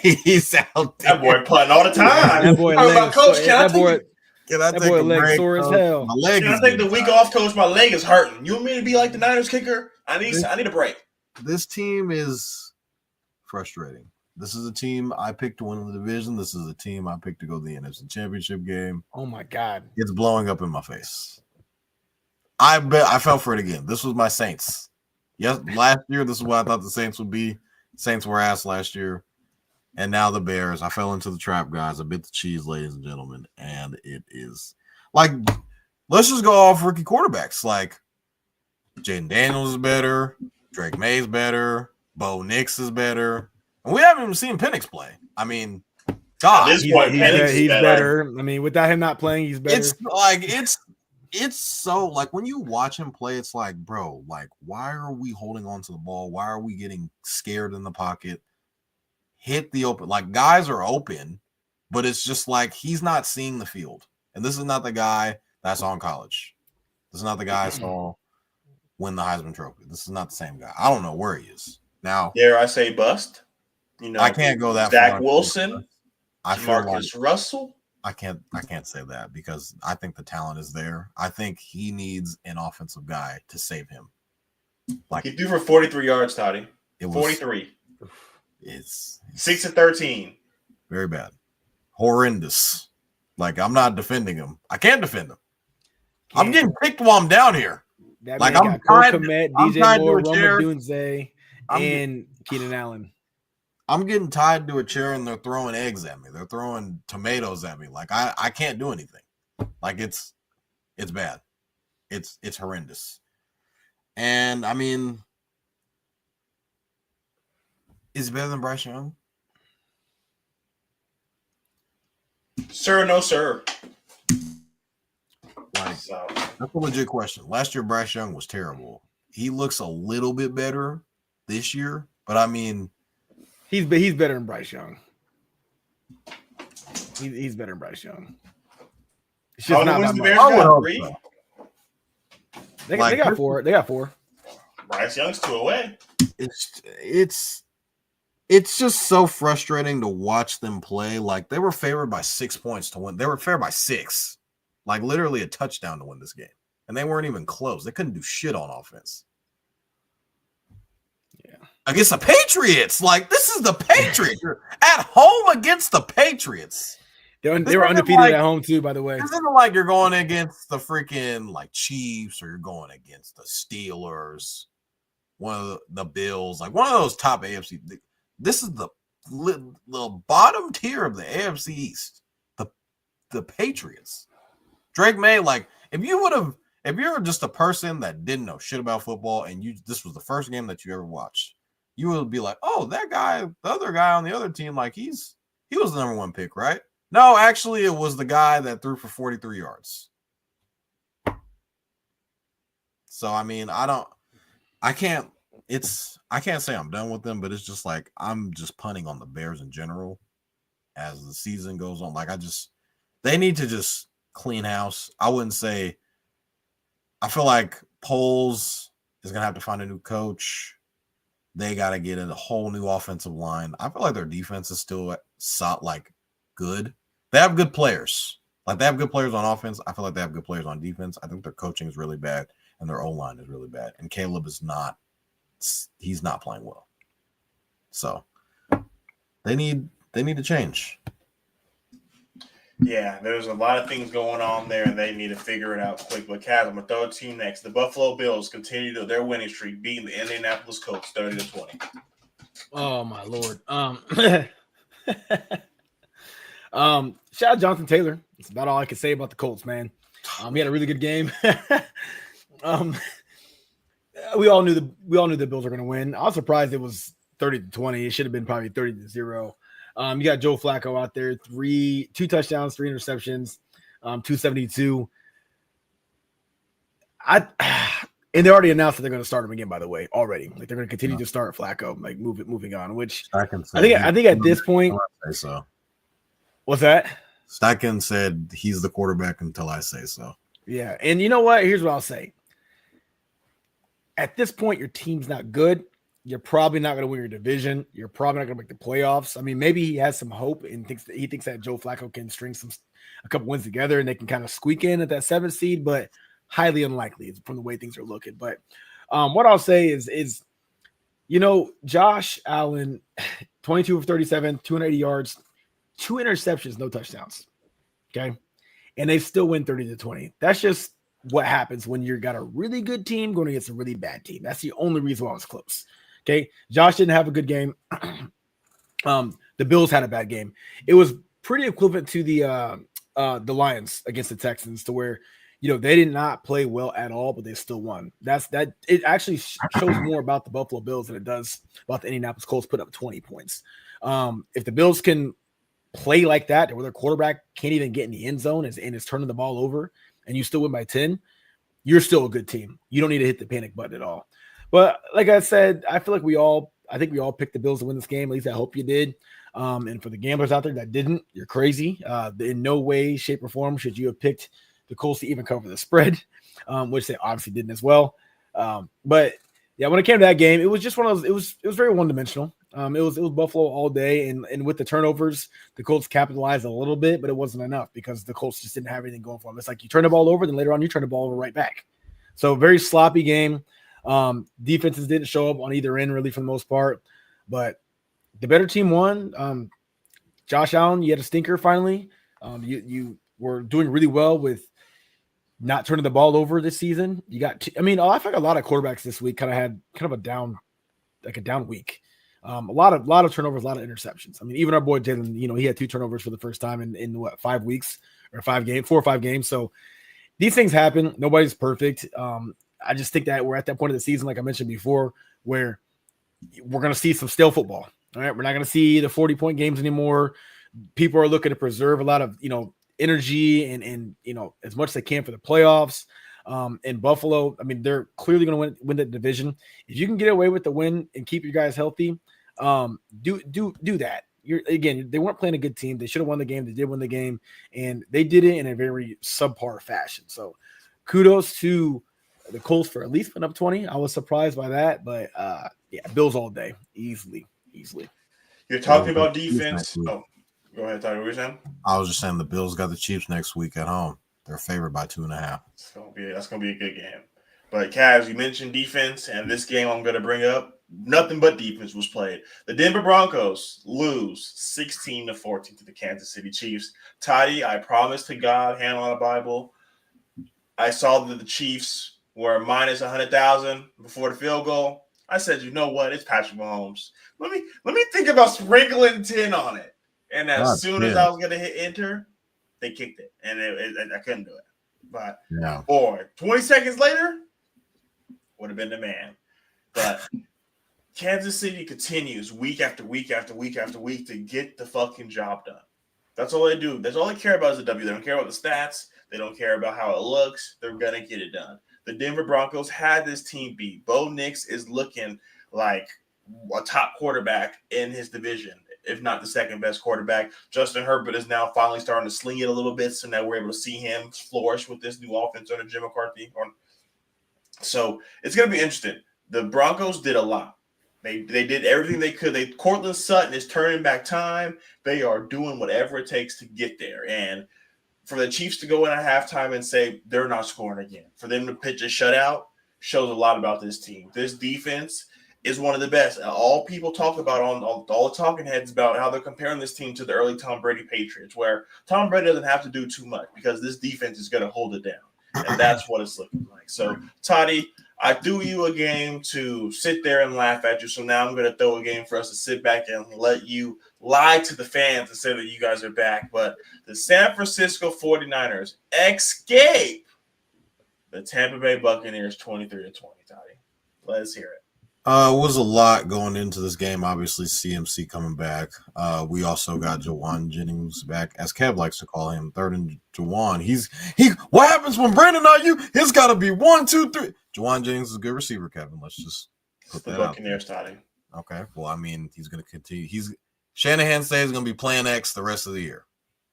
He's out there. That boy punting all the time. That boy legs sore as hell. My leg Can I take the week off, coach? My leg is hurting. You want me to be like the Niners kicker? I need a break. This team is frustrating. This is a team I picked to win the division. This is a team I picked to go to the NFC Championship game. Oh, my God. It's blowing up in my face. I bet I fell for it again. This was my Saints. Yes, last year, this is what I thought the Saints would be. Saints were ass last year. And now the Bears. I fell into the trap, guys. I bit the cheese, ladies and gentlemen. And it is like, let's just go off rookie quarterbacks. Like, Jaden Daniels is better. Drake May's better. Bo Nix is better. And we haven't even seen Penix play. I mean, God. At this point, he's better. I mean, without him not playing, he's better. It's like, it's so, like, when you watch him play, it's like, bro, like, why are we holding on to the ball? Why are we getting scared in the pocket? Hit the open. Like, guys are open, but it's just like he's not seeing the field. And this is not the guy that I saw in college. This is not the guy I saw win the Heisman Trophy. This is not the same guy. I don't know where he is. Now, dare I say bust? I can't go that Zach far. Wilson, Marcus Russell. I can't say that because I think the talent is there. I think he needs an offensive guy to save him. Like, he threw for 43 yards, Totty. 43. It's 6 of 13. Very bad. Horrendous. Like, I'm not defending him. I can't defend him. I'm getting picked while I'm down here. That like, I'm tied to DJ Moore, Roma Dunze, and Keenan Allen. I'm getting tied to a chair, and they're throwing eggs at me. They're throwing tomatoes at me. Like, I can't do anything. Like, it's bad. It's horrendous. And I mean, is it better than Bryce Young? Sir, no, sir. Like, that's a legit question. Last year, Bryce Young was terrible. He looks a little bit better this year, but I mean, he's better than Bryce Young. He's better than Bryce Young. It's just not by much. They got four. They got four. Bryce Young's 2 away. It's just so frustrating to watch them play. Like, they were favored by 6 points to win. They were favored by 6. Like, literally a touchdown to win this game. And they weren't even close. They couldn't do shit on offense. Yeah. against the Patriots. Like, this is the Patriots. You're at home against the Patriots. They were undefeated at home too, by the way. This isn't like you're going against the freaking like Chiefs or you're going against the Steelers, one of the Bills, like one of those top AFC. This is the bottom tier of the AFC East. The Patriots. Drake May, like, if you're just a person that didn't know shit about football and this was the first game that you ever watched, you would be like, oh, that guy, the other guy on the other team, like he was the number one pick, right? No, actually, it was the guy that threw for 43 yards. So, I mean, I can't say I'm done with them, but it's just like I'm just punting on the Bears in general as the season goes on. Like, they need to just clean house. I feel like Poles is going to have to find a new coach. They got to get a whole new offensive line. I feel like their defense is still like good. They have good players. Like, they have good players on offense. I feel like they have good players on defense. I think their coaching is really bad and their O-line is really bad. And Caleb he's not playing well. So they need to change. Yeah, there's a lot of things going on there, and they need to figure it out quick. But, Kaz, I'm going to throw it to you next. The Buffalo Bills continue their winning streak, beating the Indianapolis Colts 30-20. Oh, my Lord. Shout out Jonathan Taylor. That's about all I can say about the Colts, man. He had a really good game. We all knew the Bills were going to win. I was surprised it was 30-20. It should have been probably 30-0. You got Joe Flacco out there, 2 touchdowns, 3 interceptions, 272. And they already announced that they're going to start him again, by the way, already. Like, they're going to continue to start Flacco, like moving on, which I think at this point. I say so. What's that? Steichen said he's the quarterback until I say so. Yeah. And you know what? Here's what I'll say. At this point, your team's not good. You're probably not going to win your division. You're probably not going to make the playoffs. I mean, maybe he has some hope and thinks that Joe Flacco can string a couple wins together and they can kind of squeak in at that 7th seed, but highly unlikely from the way things are looking. But what I'll say is, Josh Allen, 22 of 37, 280 yards, 2 interceptions, no touchdowns. Okay. And they still win 30-20. That's just what happens when you got a really good team going against a really bad team. That's the only reason why it was close. Okay. Josh didn't have a good game. The Bills had a bad game. It was pretty equivalent to the Lions against the Texans, to where, they did not play well at all, but they still won. It actually shows more about the Buffalo Bills than it does about the Indianapolis Colts put up 20 points. If the Bills can play like that, where their quarterback can't even get in the end zone and is turning the ball over, and you still win by 10, you're still a good team. You don't need to hit the panic button at all. But like I said, I feel like I think we all picked the Bills to win this game. At least I hope you did. And for the gamblers out there that didn't, you're crazy. In no way, shape, or form should you have picked the Colts to even cover the spread, which they obviously didn't as well. But yeah, when it came to that game, it was just one of those. It was very one-dimensional. It was Buffalo all day, and with the turnovers, the Colts capitalized a little bit, but it wasn't enough because the Colts just didn't have anything going for them. It's like you turn the ball over, then later on you turn the ball over right back. So very sloppy game. Defenses didn't show up on either end really for the most part, but the better team won. Josh Allen, you had a stinker finally. You were doing really well with not turning the ball over this season. You got, I feel like a lot of quarterbacks this week had a down week. A lot of turnovers, a lot of interceptions. I mean, even our boy Jalen, he had 2 turnovers for the first time in 5 weeks or 4 or 5 games. So these things happen. Nobody's perfect. I just think that we're at that point of the season, like I mentioned before, where we're going to see some stale football. All right. We're not going to see the 40-point games anymore. People are looking to preserve a lot of, energy and as much as they can for the playoffs. In Buffalo, they're clearly going to win the division. If you can get away with the win and keep your guys healthy, do that. They weren't playing a good team. They should have won the game. They did win the game, and they did it in a very subpar fashion. So kudos to the Colts for at least putting up 20. I was surprised by that, but Bills all day, easily. You're talking about defense. Oh, go ahead, Totty. What were you saying? I was just saying the Bills got the Chiefs next week at home. They're favored by 2.5. That's gonna be a good game. But Cavs, you mentioned defense, and this game I'm gonna bring up. Nothing but defense was played. The Denver Broncos lose 16-14 to the Kansas City Chiefs. Totty, I promise to God, hand on the Bible, I saw that the Chiefs were minus 100,000 before the field goal. I said, you know what? It's Patrick Mahomes. Let me think about sprinkling 10 on it. And as soon as I was going to hit enter, they kicked it. And I couldn't do it. But, boy, 20 seconds later, would have been the man. But Kansas City continues week after week after week after week to get the fucking job done. That's all they do. That's all they care about is the W. They don't care about the stats. They don't care about how it looks. They're going to get it done. The Denver Broncos had this team beat. Bo Nix is looking like a top quarterback in his division, if not the second best quarterback. Justin Herbert is now finally starting to sling it a little bit, so now we're able to see him flourish with this new offense under Jim McCarthy. So it's going to be interesting. The Broncos did a lot. They did everything they could. Cortland Sutton is turning back time. They are doing whatever it takes to get there. And for the Chiefs to go in at halftime and say they're not scoring again, for them to pitch a shutout shows a lot about this team. This defense is one of the best. All people talk about on all the talking heads about how they're comparing this team to the early Tom Brady Patriots, where Tom Brady doesn't have to do too much because this defense is going to hold it down. And that's what it's looking like. So, Totty, I threw you a game to sit there and laugh at you. So now I'm going to throw a game for us to sit back and let you lie to the fans and say that you guys are back. But the San Francisco 49ers escape the Tampa Bay Buccaneers 23-20, Totty. Let's hear it. It was a lot going into this game. Obviously, CMC coming back. We also got Jaevon Jennings back, as Kev likes to call him, third and Jawan. What happens when Brandon are you? It's got to be 1, 2, 3. Jaevon Jennings is a good receiver, Kevin. Let's just put that out. The Buccaneers, Totty. Okay. Well, I mean, he's going to continue. Shanahan says he's going to be playing X the rest of the year.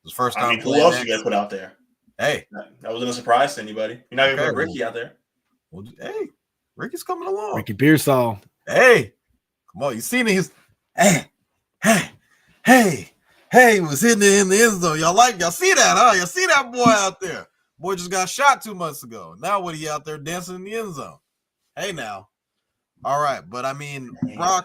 His first time. Who else you got to put out there? Hey, that wasn't a surprise to anybody. You're not going to put Ricky out there. Well, hey. Ricky's coming along. Ricky Pearsall. Hey, come on. You seen it? He's he was hitting it in the end zone. Y'all see that, huh? Y'all see that boy out there? Boy just got shot 2 months ago. Now what he out there dancing in the end zone? Hey now. All right. But I mean, I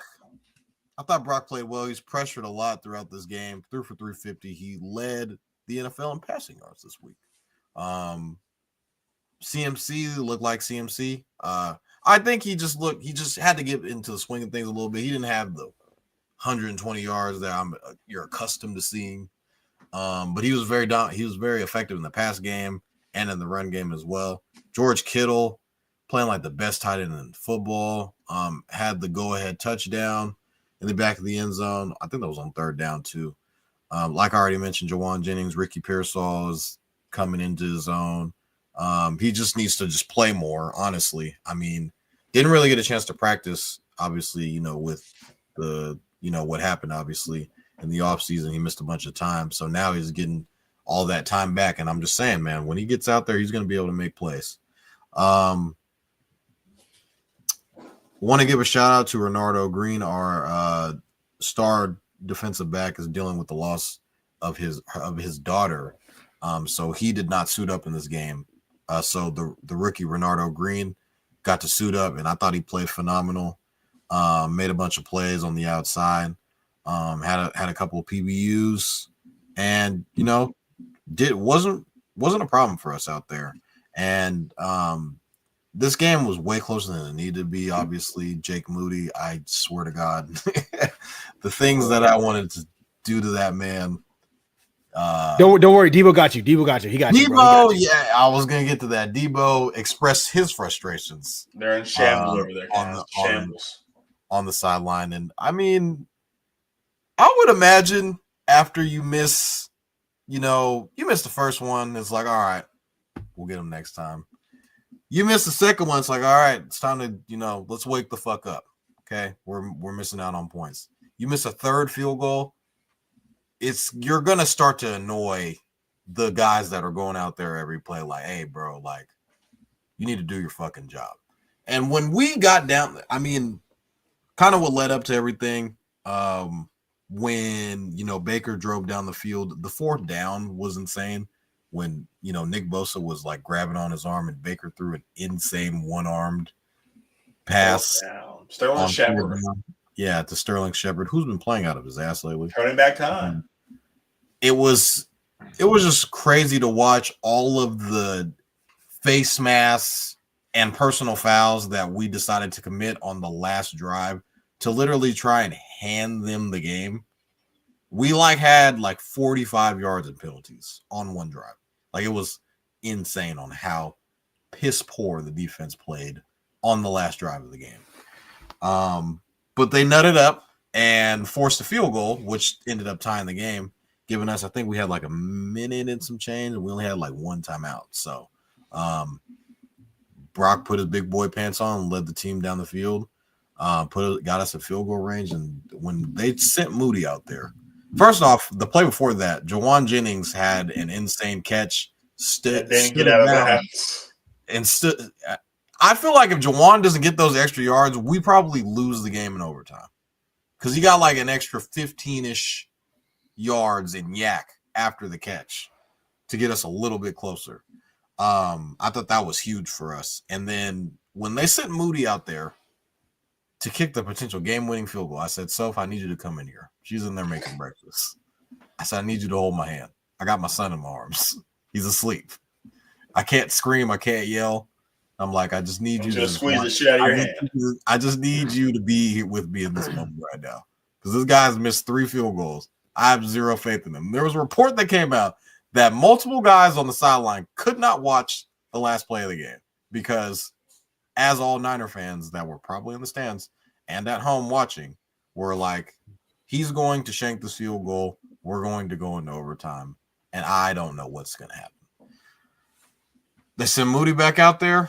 thought Brock played well. He's pressured a lot throughout this game. 3 for 350. He led the NFL in passing yards this week. CMC looked like CMC. I think he just had to get into the swing of things a little bit. He didn't have the 120 yards that you're accustomed to seeing. But he was very effective in the pass game and in the run game as well. George Kittle playing like the best tight end in football. Had the go-ahead touchdown in the back of the end zone. I think that was on third down too. Like I already mentioned, Jaevon Jennings, Ricky Pearsall is coming into his own. He just needs to just play more, honestly. I mean, didn't really get a chance to practice, obviously, with the, what happened, obviously, in the offseason. He missed a bunch of time. So now he's getting all that time back. And I'm just saying, man, when he gets out there, he's going to be able to make plays. Want to give a shout out to Renardo Green, our star defensive back, is dealing with the loss of his daughter. So he did not suit up in this game. So the rookie Renardo Green got to suit up, and I thought he played phenomenal. Made a bunch of plays on the outside. Had a couple of PBUs, and wasn't a problem for us out there. And this game was way closer than it needed to be. Obviously, Jake Moody, I swear to God, the things that I wanted to do to that man. Don't worry, Debo got you. He got you. Debo, yeah, I was gonna get to that. Debo expressed his frustrations. They're in shambles over there, guys. On the sideline, and I mean, I would imagine after you miss, you missed the first one, it's like, all right, we'll get him next time. You miss the second one, it's like, all right, it's time to, let's wake the fuck up. Okay, we're missing out on points. You miss a third field goal, you're gonna start to annoy the guys that are going out there every play, like, hey, bro, like, you need to do your fucking job. And when we got down, I mean, kind of what led up to everything, when Baker drove down the field, the fourth down was insane. When Nick Bosa was like grabbing on his arm and Baker threw an insane one-armed pass. Sterling on Shepard. Yeah, to Sterling Shepard, who's been playing out of his ass lately. Turning back time. It was just crazy to watch all of the face masks and personal fouls that we decided to commit on the last drive to literally try and hand them the game. We had 45 yards in penalties on one drive. It was insane on how piss poor the defense played on the last drive of the game. But they nutted up and forced a field goal, which ended up tying the game, giving us, I think we had a minute and some change, and we only had one timeout. So Brock put his big boy pants on and led the team down the field, got us a field goal range. And when they sent Moody out there, first off, the play before that, Jaevon Jennings had an insane catch. Didn't get out of the house. And I feel like if Jaevon doesn't get those extra yards, we probably lose the game in overtime. Because he got an extra 15-ish yards in yak after the catch to get us a little bit closer. I thought that was huge for us. And then when they sent Moody out there to kick the potential game-winning field goal, I said, Soph, I need you to come in here. She's in there making breakfast. I said, I need you to hold my hand. I got my son in my arms. He's asleep. I can't scream. I can't yell. I'm like, I just need you to squeeze the shit out of your hand. I just need you to be here with me in this moment right now. Because this guy's missed 3 field goals. I have zero faith in him. There was a report that came out that multiple guys on the sideline could not watch the last play of the game because, as all Niner fans that were probably in the stands and at home watching were like, he's going to shank this field goal. We're going to go into overtime. And I don't know what's going to happen. They send Moody back out there.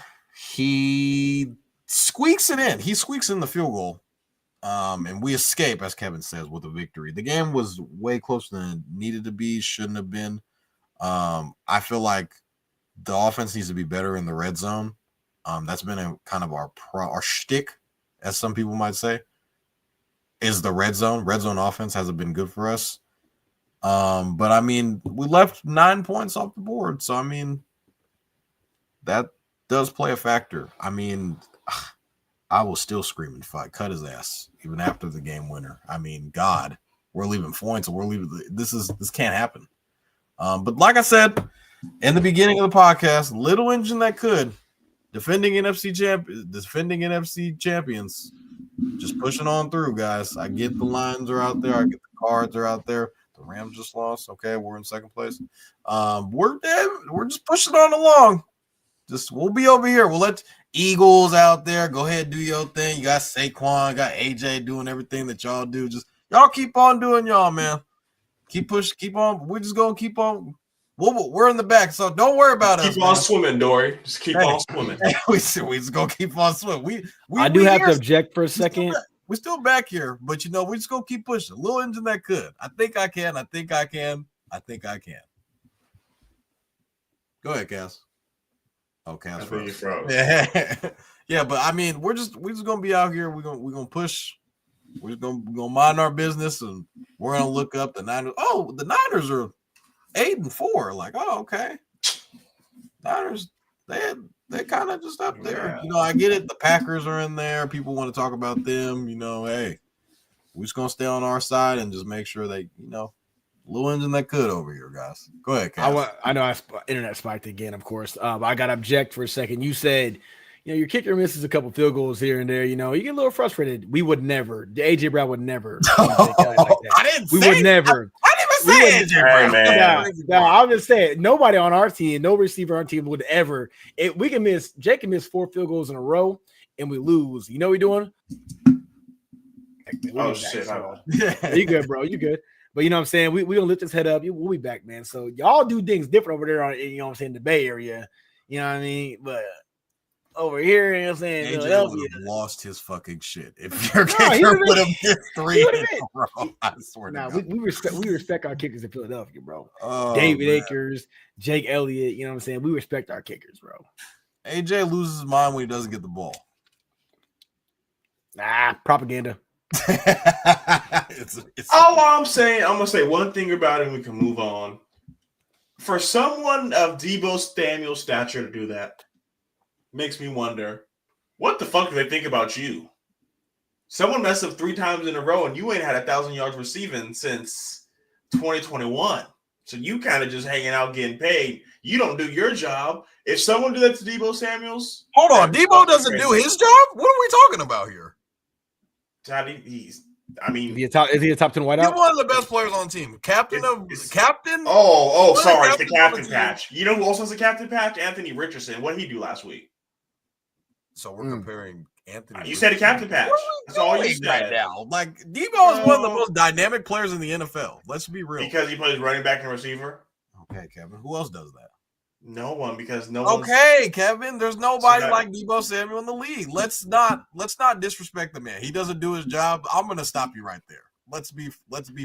He squeaks it in. He squeaks in the field goal. And we escape, as Kevin says, with a victory. The game was way closer than it needed to be, shouldn't have been. I feel like the offense needs to be better in the red zone. That's been a kind of our shtick, as some people might say, is the red zone. Red zone offense hasn't been good for us. But I mean, we left 9 points off the board. So, I mean, that does play a factor. I mean, I will still scream and fight, cut his ass, even after the game winner. I mean, God, we're leaving points and we're leaving. This can't happen. But like I said in the beginning of the podcast, little engine that could, defending NFC champions, just pushing on through, guys. I get the Lions are out there. I get the Cards are out there. The Rams just lost. Okay, we're in second place. We're just pushing on along. We'll be over here. We'll let Eagles out there. Go ahead, do your thing. You got Saquon, got AJ doing everything that y'all do. Just y'all keep on doing y'all, man. Keep pushing, keep on. We're just gonna keep on. We're in the back, so don't worry about us. Keep on swimming, Dory. Just keep on swimming. we just gonna keep on swimming. I do have to object for a second. We're still back here, but we're just gonna keep pushing. Little engine that could. I think I can. I think I can. I think I can. Go ahead, Cass. Oh, Cass froze. Yeah, but I mean, we're just gonna be out here. We're gonna push. We're gonna mind our business, and we're gonna look up the Niners. Oh, the Niners are 8-4. Like, oh, okay. Niners, they kind of just up there. Yeah. I get it. The Packers are in there. People want to talk about them. Hey, we're just gonna stay on our side and just make sure they, little engine that could over here, guys. Go ahead, Cass. I know internet spiked again, of course. I got to object for a second. You said, your kicker misses a couple field goals here and there. You get a little frustrated. We would never. AJ Brown would never. Like that. I didn't. We would never. I didn't even say AJ Brown. No, I'm just saying. Nobody on our team, no receiver on our team would ever. Jake can miss 4 field goals in a row, and we lose. You know what we're doing? Oh shit! You good, bro? You good? But you know what I'm saying? We gonna lift his head up. We'll be back, man. So y'all do things different over there in the Bay Area. You know what I mean? But over here, you know what I'm saying? AJ would have lost his fucking shit if your kicker would have missed 3 in a row. I swear to God. We respect our kickers in Philadelphia, bro. Oh, David man. Akers, Jake Elliott, you know what I'm saying? We respect our kickers, bro. AJ loses his mind when he doesn't get the ball. Propaganda. it's all I'm saying. I'm gonna say one thing about it, and we can move on. For someone of Deebo Samuel's stature to do that makes me wonder What the fuck do they think about you? Someone messed up 3 times in a row, and you ain't had 1,000 yards receiving since 2021. So you kind of just hanging out getting paid. You don't do your job. If someone do that to Deebo Samuels, hold on, Deebo doesn't do his job. What are we talking about here? Is he a top 10 wideout? He's one of the best players on the team. Captain. Sorry, it's the captain patch. You know who also has a captain patch? Anthony Richardson. What did he do last week? So we're comparing Anthony. You said a captain patch. That's all you said right now. Like Deebo is one of the most dynamic players in the NFL. Let's be real. Because he plays running back and receiver. Okay, Kevin. Who else does that? No one, because no one. Okay, Kevin. There's nobody like Deebo Samuel in the league. Let's not disrespect the man. He doesn't do his job. I'm gonna stop you right there. Let's be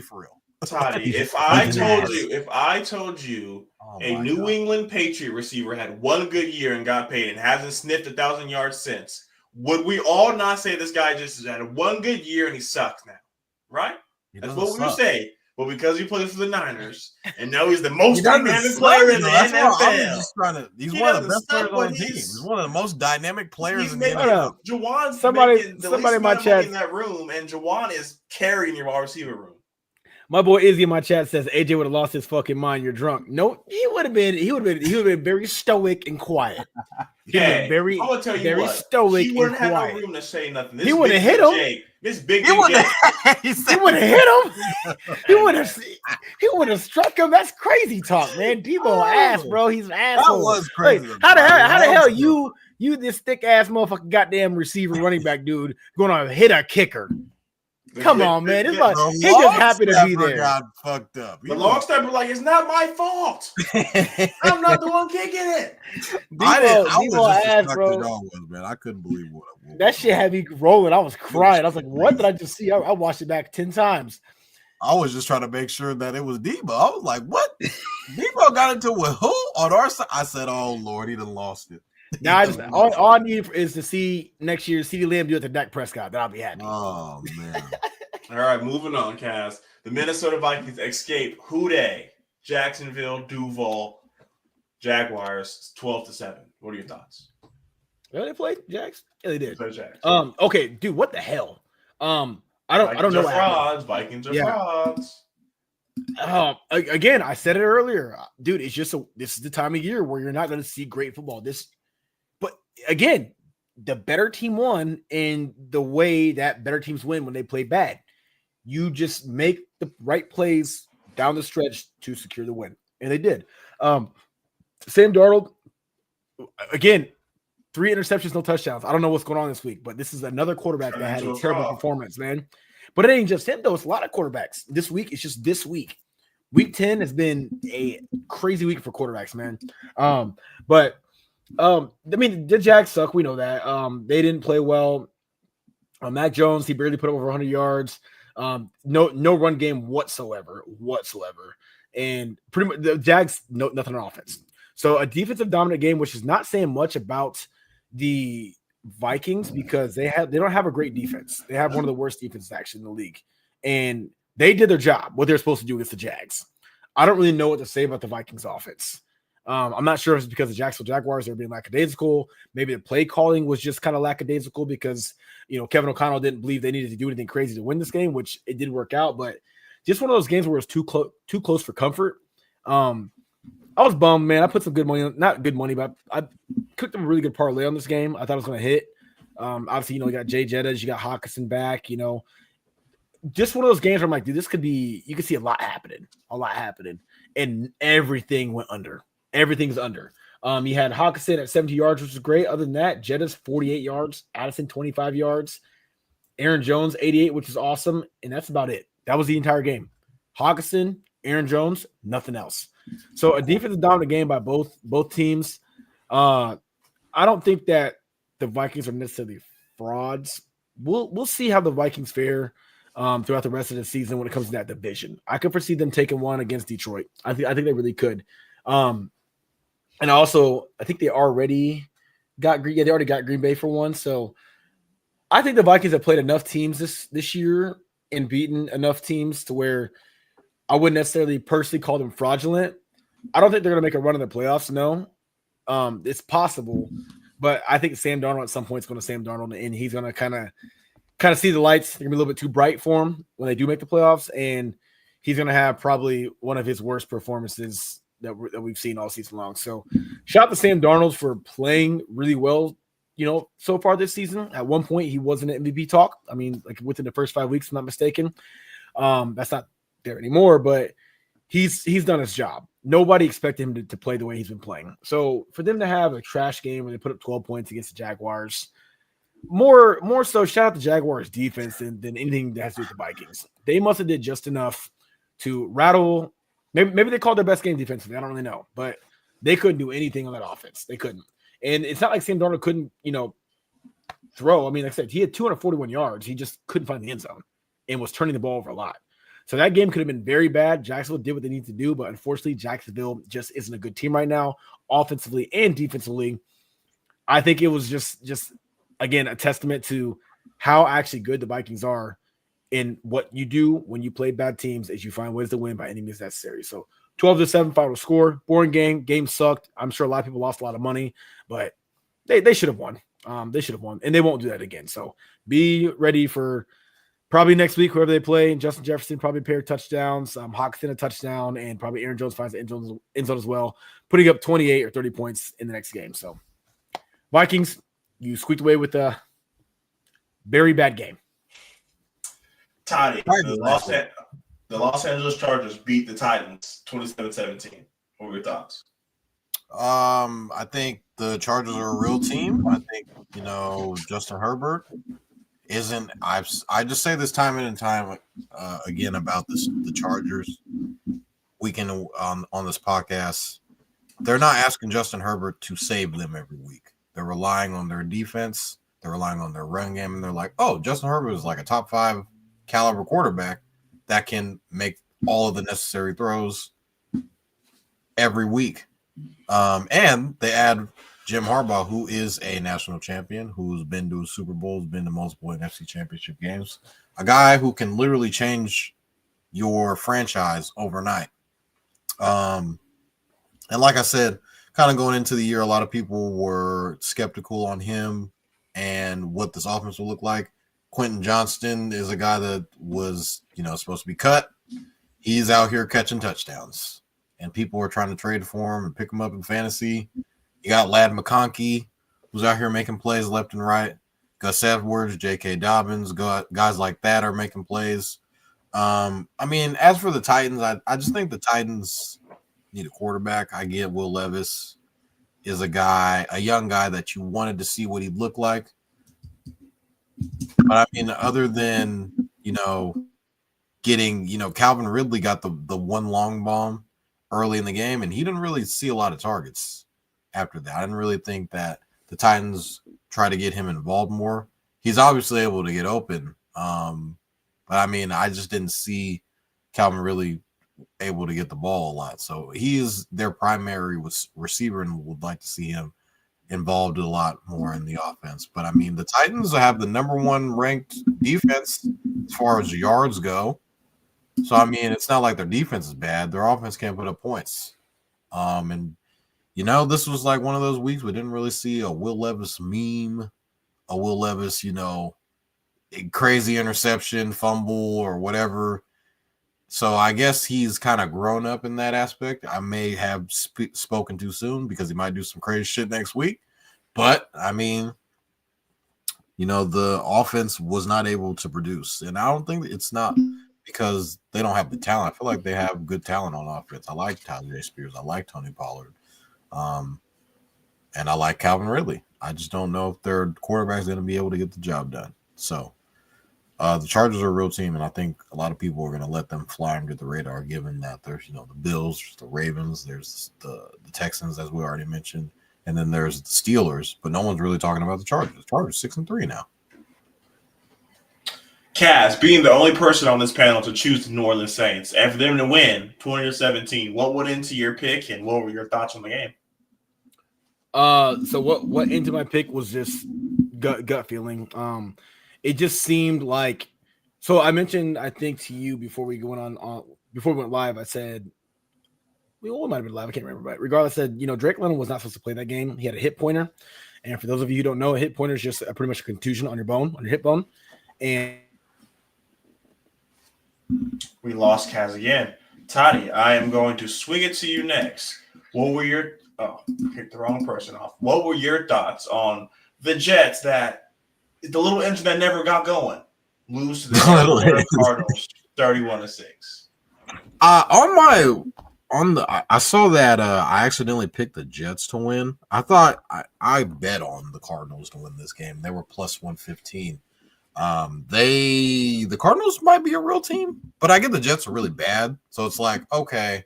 for real. Totty, if I told you a New England Patriot receiver had one good year and got paid and hasn't sniffed 1,000 yards since, would we all not say this guy just had one good year and he sucks now? Right? That's what we would say. But because he plays for the Niners and now he's the most dynamic player in the NFL. He's one of the best players on the team. He's one of the most dynamic players in the NFL. Jawan's somebody in my chat in that room, and Jawan is carrying your wide receiver room. My boy Izzy in my chat says AJ would have lost his fucking mind. You're drunk. No, he would have been very stoic and quiet. I'm gonna tell you what. Stoic. He wouldn't have no room to say nothing. He wouldn't hit him. This big. He wouldn't have hit him. He would have struck him. That's crazy talk, man. Debo ass, bro. He's an asshole. That was crazy. How the hell you this thick ass motherfucking goddamn receiver running back dude going to hit a kicker? Come on, man. He's just happy to be there. Got fucked up. The long snapper it's not my fault. I'm not the one kicking it. Debo ass, bro. Man, I couldn't believe what that shit had me rolling. I was crying. I was like, what did I just see? I watched it back 10 times. I was just trying to make sure that it was Debo. I was like, what? Debo got into it with who on our side? I said, oh, Lord, he done lost it. Now all I need is to see next year CeeDee Lamb do it to Dak Prescott. Then I'll be happy. Oh man! All right, moving on, Cass. The Minnesota Vikings escape who they? Jacksonville, Duval, Jaguars, 12-7. What are your thoughts? Yeah, they played Jags. Yeah, they did. Jags. Okay, dude, what the hell? I don't know. Frauds. Vikings are frauds. Again, I said it earlier, dude. It's just this is the time of year where you're not going to see great football. But again, the better team won, and the way that better teams win when they play bad, you just make the right plays down the stretch to secure the win, and they did. Sam Darnold, again, 3 interceptions, no touchdowns. I don't know what's going on this week, but this is another quarterback that had a terrible performance, man. But it ain't just him, though. It's a lot of quarterbacks. This week, it's just this week. Week 10 has been a crazy week for quarterbacks, man. The Jags suck. We know that. They didn't play well. Mac Jones, he barely put up over 100 yards. No run game whatsoever. And pretty much the Jags, nothing on offense. So a defensive dominant game, which is not saying much about the Vikings because they don't have a great defense. They have one of the worst defenses actually in the league. And they did their job, what they're supposed to do against the Jags. I don't really know what to say about the Vikings offense. I'm not sure if it's because the Jacksonville Jaguars are being lackadaisical. Maybe the play calling was just kind of lackadaisical because, Kevin O'Connell didn't believe they needed to do anything crazy to win this game, which it did work out. But just one of those games where it was too close for comfort. I was bummed, man. I put some good money on, not good money, but I cooked them a really good parlay on this game. I thought it was going to hit. Obviously, you got Jay Jettas, you got Hawkinson back, Just one of those games where I'm like, dude, this could be, you could see a lot happening. And everything went under. Everything's under. You had Hawkinson at 70 yards, which is great. Other than that, Jettas 48 yards, Addison 25 yards, Aaron Jones 88, which is awesome. And that's about it. That was the entire game. Hawkinson, Aaron Jones, nothing else. So a defensive dominant game by both teams. I don't think that the Vikings are necessarily frauds. We'll see how the Vikings fare throughout the rest of the season when it comes to that division. I could foresee them taking one against Detroit. I think they really could. And also, I think they already got Green. Yeah, they already got Green Bay for one. So I think the Vikings have played enough teams this year and beaten enough teams to where I wouldn't necessarily personally call them fraudulent. I don't think they're going to make a run in the playoffs. No, it's possible, But I think Sam Darnold at some point is going to Sam Darnold, and he's going to kind of see the lights. They're going to be a little bit too bright for him when they do make the playoffs, and he's going to have probably one of his worst performances that we've seen all season long. So shout out to Sam Darnold for playing really well, so far this season. At one point, he was in the MVP talk. I mean, like within the first 5 weeks, if I'm not mistaken. That's not there anymore, but he's done his job. Nobody expected him to play the way he's been playing. So for them to have a trash game where they put up 12 points against the Jaguars, more so shout out the Jaguars defense than anything that has to do with the Vikings. They must have did just enough to rattle. Maybe they called their best game defensively. I don't really know, but they couldn't do anything on that offense. They couldn't. And it's not like Sam Darnold couldn't, throw. I mean, like I said, he had 241 yards. He just couldn't find the end zone and was turning the ball over a lot. So that game could have been very bad. Jacksonville did what they need to do, but unfortunately, Jacksonville just isn't a good team right now, offensively and defensively. I think it was just again, a testament to how actually good the Vikings are in what you do when you play bad teams is you find ways to win by any means necessary. So 12-7 final score, boring game. Game sucked. I'm sure a lot of people lost a lot of money, but they should have won. They should have won, and they won't do that again. So be ready for probably next week, whoever they play. Justin Jefferson probably a pair of touchdowns. Hawkinson a touchdown, and probably Aaron Jones finds the end zone as well, putting up 28 or 30 points in the next game. So Vikings, you squeaked away with a very bad game. Totty, the Los Angeles Chargers beat the Titans 27-17. What were your thoughts? I think the Chargers are a real team. I think, Justin Herbert isn't. I just say this time and time again about the Chargers. We can on this podcast. They're not asking Justin Herbert to save them every week. They're relying on their defense. They're relying on their run game, and they're like, "Oh, Justin Herbert is like a top 5 caliber quarterback that can make all of the necessary throws every week." And they add Jim Harbaugh, who is a national champion, who's been to Super Bowls, been to multiple NFC championship games, a guy who can literally change your franchise overnight. And like I said, kind of going into the year, a lot of people were skeptical on him and what this offense will look like. Quentin Johnston is a guy that was, supposed to be cut. He's out here catching touchdowns, and people are trying to trade for him and pick him up in fantasy. You got Ladd McConkey, who's out here making plays left and right. Gus Edwards, J.K. Dobbins, guys like that are making plays. As for the Titans, I just think the Titans need a quarterback. I get Will Levis is a young guy that you wanted to see what he'd look like. But other than, getting, Calvin Ridley got the one long bomb early in the game, and he didn't really see a lot of targets after that. I didn't really think that the Titans try to get him involved more. He's obviously able to get open. But I just didn't see Calvin really able to get the ball a lot. So he is their primary receiver and would like to see him involved a lot more in the offense. But the Titans have the number 1 ranked defense as far as yards go. So it's not like their defense is bad. Their offense can't put up points. This was like one of those weeks we didn't really see a Will Levis meme, a Will Levis, crazy interception, fumble, or whatever. So I guess he's kind of grown up in that aspect. I may have spoken too soon because he might do some crazy shit next week. But, the offense was not able to produce. And I don't think it's not because they don't have the talent. I feel like they have good talent on offense. I like Tyler Spears. I like Tony Pollard. And I like Calvin Ridley. I just don't know if their quarterback's going to be able to get the job done. So, the Chargers are a real team, and I think a lot of people are going to let them fly under the radar, given that there's, the Bills, the Ravens, there's the Texans, as we already mentioned, and then there's the Steelers, but no one's really talking about the Chargers. The Chargers 6-3 now. Cass, being the only person on this panel to choose the New Orleans Saints, and for them to win 20-17, what went into your pick, and what were your thoughts on the game? So what into my pick was just gut feeling. It just seemed like, so I mentioned, I think to you before we went live, I said, it might have been live. I can't remember. But regardless, said Drake London was not supposed to play that game. He had a hip pointer, and for those of you who don't know, a hip pointer is just pretty much a contusion on your hip bone, and we lost Kaz again. Totty, I am going to swing it to you next. What were your picked the wrong person off. What were your thoughts on the Jets that the little engine that never got going lose to the Cardinals 31-6? I saw that I accidentally picked the Jets to win. I thought I bet on the Cardinals to win this game. They were plus 115. The Cardinals might be a real team, but I get the Jets are really bad. So it's like, okay,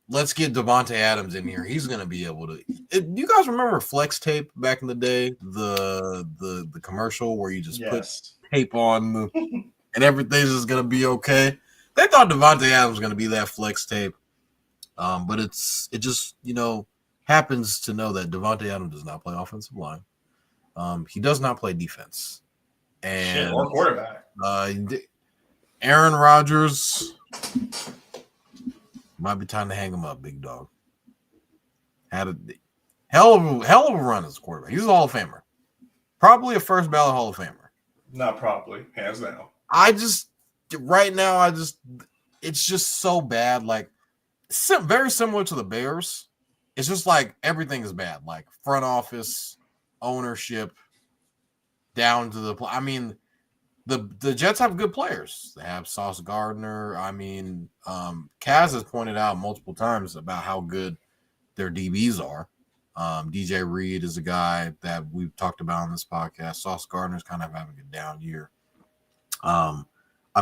let's get Davante Adams in here. He's going to be able to. You guys remember Flex Tape back in the day? The commercial where you just put tape on and everything's just going to be okay. They thought Davante Adams was going to be that Flex Tape. But it just, happens to know that Davante Adams does not play offensive line. He does not play defense. And or quarterback. Aaron Rodgers might be time to hang him up, big dog. Had a hell of a run as a quarterback. He's a Hall of Famer. Probably a first ballot Hall of Famer. Not probably, hands down. Right now, it's just so bad. Like, very similar to the Bears. It's just like everything is bad. Like front office, ownership, down to the. I mean, the Jets have good players. They have Sauce Gardner. I mean, Kaz has pointed out multiple times about how good their DBs are. DJ Reed is a guy that we've talked about on this podcast. Sauce Gardner's kind of having a down year. I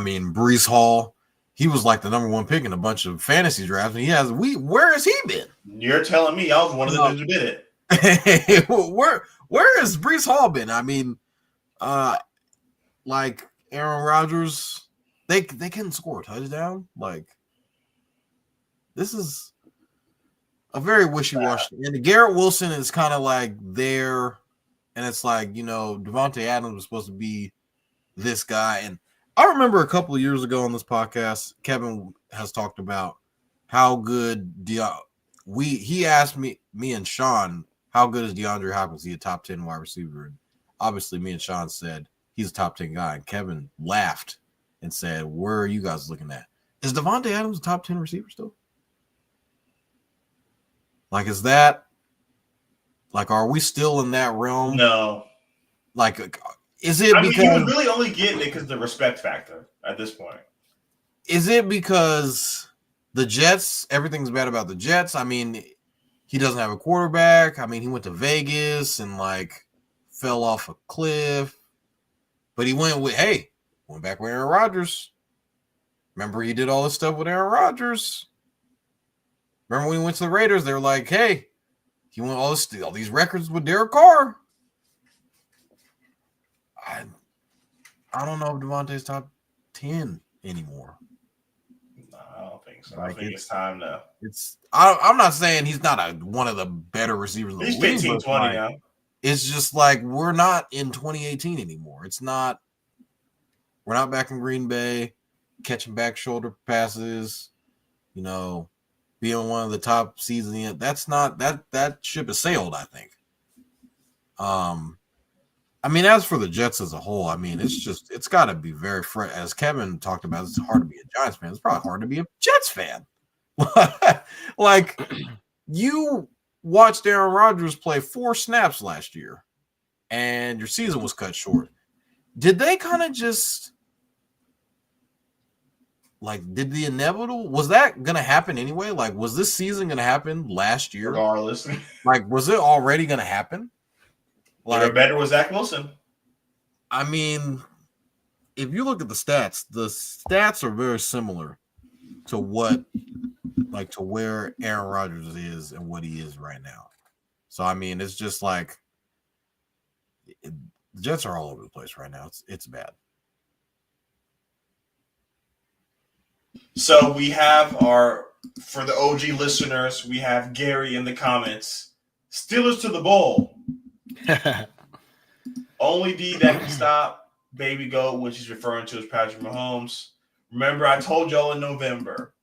mean, Breece Hall, he was like the number one pick in a bunch of fantasy drafts. And where has he been? You're telling me I was one of the dudes who did it. Where has Breece Hall been? I mean, like Aaron Rodgers, they couldn't score a touchdown. Like, this is a very wishy-washy. And Garrett Wilson is kind of like there, and it's like, Davante Adams was supposed to be this guy. And I remember a couple of years ago on this podcast, Kevin has talked about how good he asked me and Shaun, how good is DeAndre Hopkins? He a top 10 wide receiver. And obviously me and Shaun said he's a top 10 guy. And Kevin laughed and said, where are you guys looking at? Is Davante Adams a top 10 receiver still? Like, is that like, are we still in that realm? No. Like, is it because you would really only get it because of the respect factor at this point? Is it because the Jets, everything's bad about the Jets? I mean, he doesn't have a quarterback. I mean, he went to Vegas and like fell off a cliff. But he went back with Aaron Rodgers. Remember, he did all this stuff with Aaron Rodgers. Remember when he went to the Raiders, they were like, hey, he won all these records with Derek Carr. I don't know if Davante's top 10 anymore. No, I don't think so. I think it's time now. I'm not saying he's not one of the better receivers in the league. He's 15, 20 now. It's just like we're not in 2018 anymore. We're not back in Green Bay, catching back shoulder passes, being one of the top seeds in the. That's not that ship has sailed, I think. I mean, as for the Jets as a whole, I mean, it's got to be very fresh. As Kevin talked about, it's hard to be a Giants fan. It's probably hard to be a Jets fan. Like, you watched Aaron Rodgers play 4 snaps last year, and your season was cut short. Did they kind of just, like, did the inevitable, was that going to happen anyway? Like, was this season going to happen last year? Regardless. Like, was it already going to happen? Like, better was Zach Wilson. I mean, if you look at the stats are very similar to where Aaron Rodgers is and what he is right now. So, I mean, it's just like the Jets are all over the place right now. It's bad. So we have for the OG listeners, we have Gary in the comments. Steelers to the bowl. Only D that can stop Baby Goat, which he's referring to as Patrick Mahomes. Remember, I told y'all in November,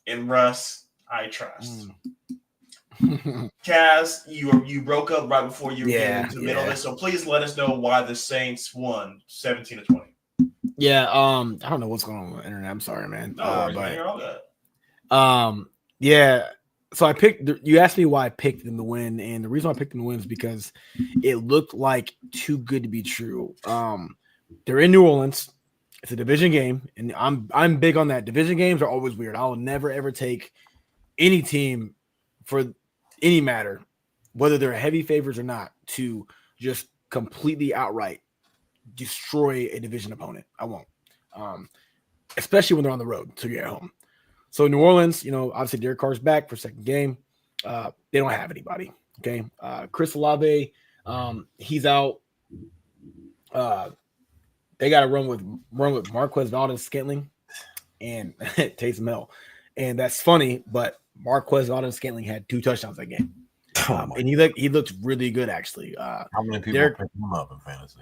and Russ, I trust. Mm. Kaz, you broke up right before you were getting into the middle of Yeah. this, so please let us know why the Saints won 17-20. Yeah, I don't know what's going on with the internet. I'm sorry, man. No worries, man. You're all good. Yeah. So you asked me why I picked them to win, and the reason why I picked them to win is because it looked like too good to be true. They're in New Orleans. It's a division game, and I'm big on that. Division games are always weird. I'll never ever take any team for any matter, whether they're heavy favorites or not, to just completely outright destroy a division opponent. I won't. Especially when they're on the road to get home. So New Orleans, obviously Derek Carr's back for second game. They don't have anybody. Okay. Chris Olave, he's out. They got to run with Marquez Valdez-Scantling and Taysom Hill. And that's funny, but Marquez Valdez-Scantling had 2 touchdowns that game. And he looked really good, actually. How many people picked him up in fantasy?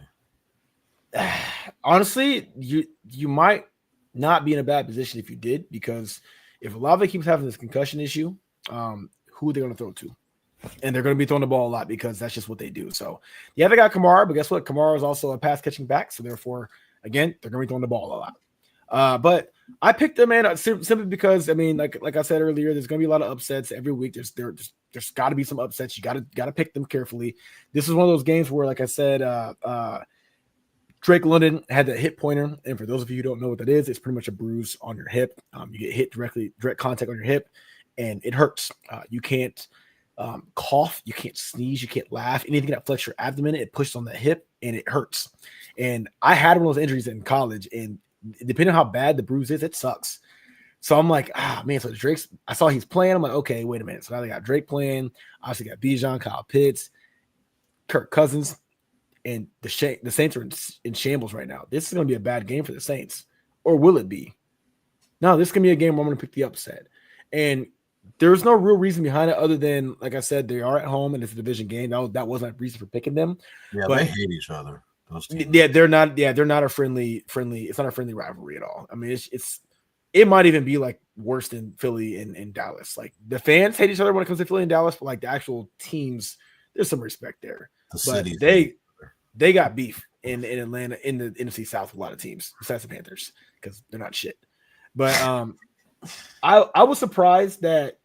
Honestly, you might not be in a bad position if you did, because if Olave keeps having this concussion issue, who are they going to throw to? And they're going to be throwing the ball a lot because that's just what they do. So, yeah, they got Kamara, but guess what? Kamara is also a pass-catching back, so therefore, again, they're going to be throwing the ball a lot. But I picked them, man, simply because, I mean, like I said earlier, there's going to be a lot of upsets every week. There's got to be some upsets. You got to pick them carefully. This is one of those games where, like I said, Drake London had that hip pointer, and for those of you who don't know what that is, it's pretty much a bruise on your hip. You get hit direct contact on your hip, and it hurts. You can't cough, you can't sneeze, you can't laugh. Anything that flex your abdomen, it pushes on the hip, and it hurts. And I had one of those injuries in college, and depending on how bad the bruise is, it sucks. So I'm like, man. So I saw he's playing. I'm like, okay, wait a minute. So now they got Drake playing. Obviously got Bijan, Kyle Pitts, Kirk Cousins. And the Saints are in shambles right now. This is going to be a bad game for the Saints. Or will it be? No, this is going to be a game where I'm going to pick the upset. And there's no real reason behind it other than, like I said, they are at home and it's a division game. That wasn't a reason for picking them. Yeah, but they hate each other. Those teams. Yeah, they're not a friendly. It's not a friendly rivalry at all. I mean, it might even be like worse than Philly and Dallas. Like the fans hate each other when it comes to Philly and Dallas, but like the actual teams, there's some respect there. But they got beef in Atlanta in the NFC South with a lot of teams besides the Panthers because they're not shit. But I was surprised that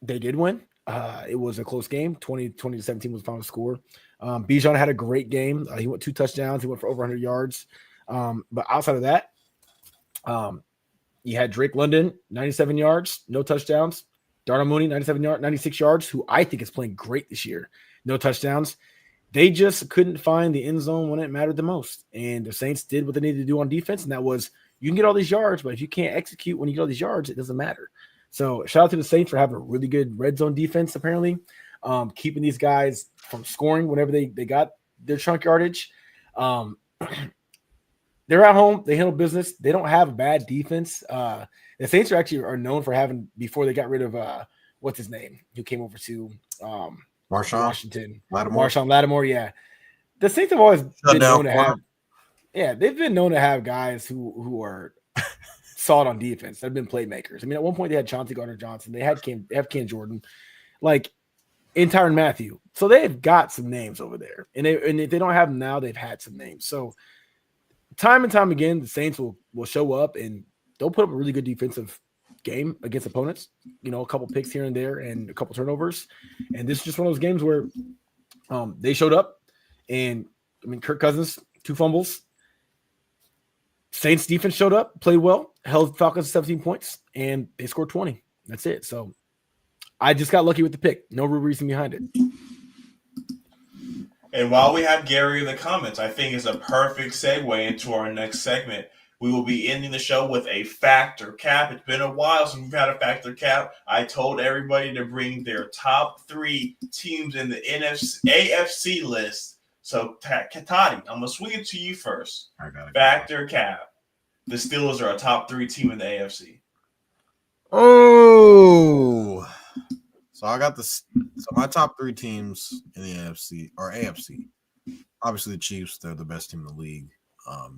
they did win. It was a close game. 20-17 was the final score. Bijan had a great game. He went 2 touchdowns. He went for over 100 yards. But outside of that, you had Drake London, 97 yards, no touchdowns. Darnell Mooney, 96 yards, who I think is playing great this year. No touchdowns. They just couldn't find the end zone when it mattered the most. And the Saints did what they needed to do on defense, and that was you can get all these yards, but if you can't execute when you get all these yards, it doesn't matter. So shout out to the Saints for having a really good red zone defense, apparently, keeping these guys from scoring whenever they got their chunk yardage. They're at home. They handle business. They don't have a bad defense. The Saints are known for having, before they got rid of what's his name, who came over to Washington. Marshawn Lattimore, yeah. The Saints have always been known to have they've been known to have guys who are solid on defense. They've been playmakers. I mean, at one point they had Chauncey Gardner-Johnson. They have Ken Jordan, and Tyrann Mathieu. So they've got some names over there. And if they don't have them now, they've had some names. So time and time again, the Saints will show up and they'll put up a really good defensive game against opponents. A couple picks here and there and a couple turnovers. And this is just one of those games where they showed up. And I mean, Kirk Cousins, 2 fumbles. Saints defense showed up, played well, held Falcons 17 points, and they scored 20. That's it. So I just got lucky with the pick. No real reason behind it. And while we have Gary in the comments, I think it's a perfect segue into our next segment. We will be ending the show with a factor cap. It's been a while since we've had a factor cap. I told everybody to bring their top 3 teams in the AFC list. So, Totty, I'm going to swing it to you first. Factor cap. The Steelers are a top 3 team in the AFC. Oh. So I got this. So my top 3 teams in the NFC or AFC. Obviously, the Chiefs, they're the best team in the league.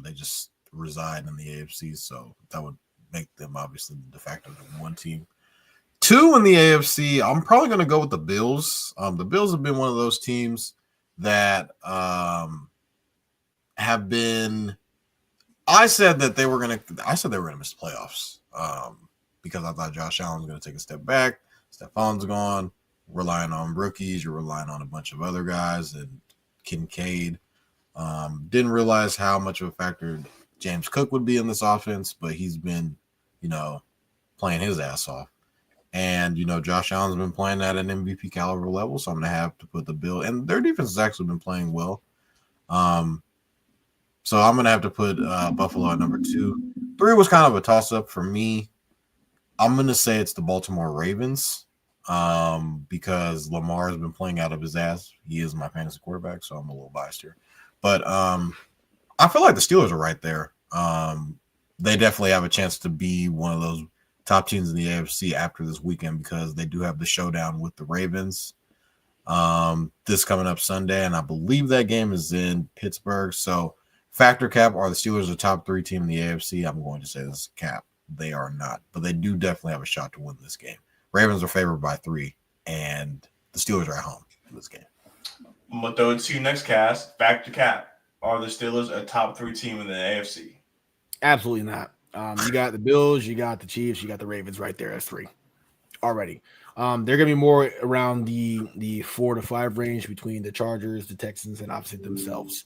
They just reside in the AFC, so that would make them obviously the de facto #1 team. 2 in the AFC, I'm probably going to go with the Bills. The Bills have been one of those teams that have been. I said they were going to miss the playoffs because I thought Josh Allen was going to take a step back. Stephon's gone. Relying on rookies, you're relying on a bunch of other guys, and Kincaid. Didn't realize how much of a factor James Cook would be in this offense, but he's been, playing his ass off. And, Josh Allen's been playing at an MVP caliber level, so I'm going to have to put the Bill. And their defense has actually been playing well. So I'm going to have to put Buffalo at number 2. 3 was kind of a toss-up for me. I'm going to say it's the Baltimore Ravens because Lamar has been playing out of his ass. He is my fantasy quarterback, so I'm a little biased here. But I feel like the Steelers are right there. They definitely have a chance to be one of those top teams in the AFC after this weekend because they do have the showdown with the Ravens this coming up Sunday, and I believe that game is in Pittsburgh. So factor cap, are the Steelers a top 3 team in the AFC? I'm going to say this is cap. They are not, but they do definitely have a shot to win this game. Ravens are favored by 3, and the Steelers are at home in this game. I'm going to throw it to you next cast. Factor cap. Are the Steelers a top 3 team in the AFC? Absolutely not. You got the Bills, you got the Chiefs, you got the Ravens right there as 3 already. They're going to be more around the 4 to 5 range between the Chargers, the Texans, and obviously themselves.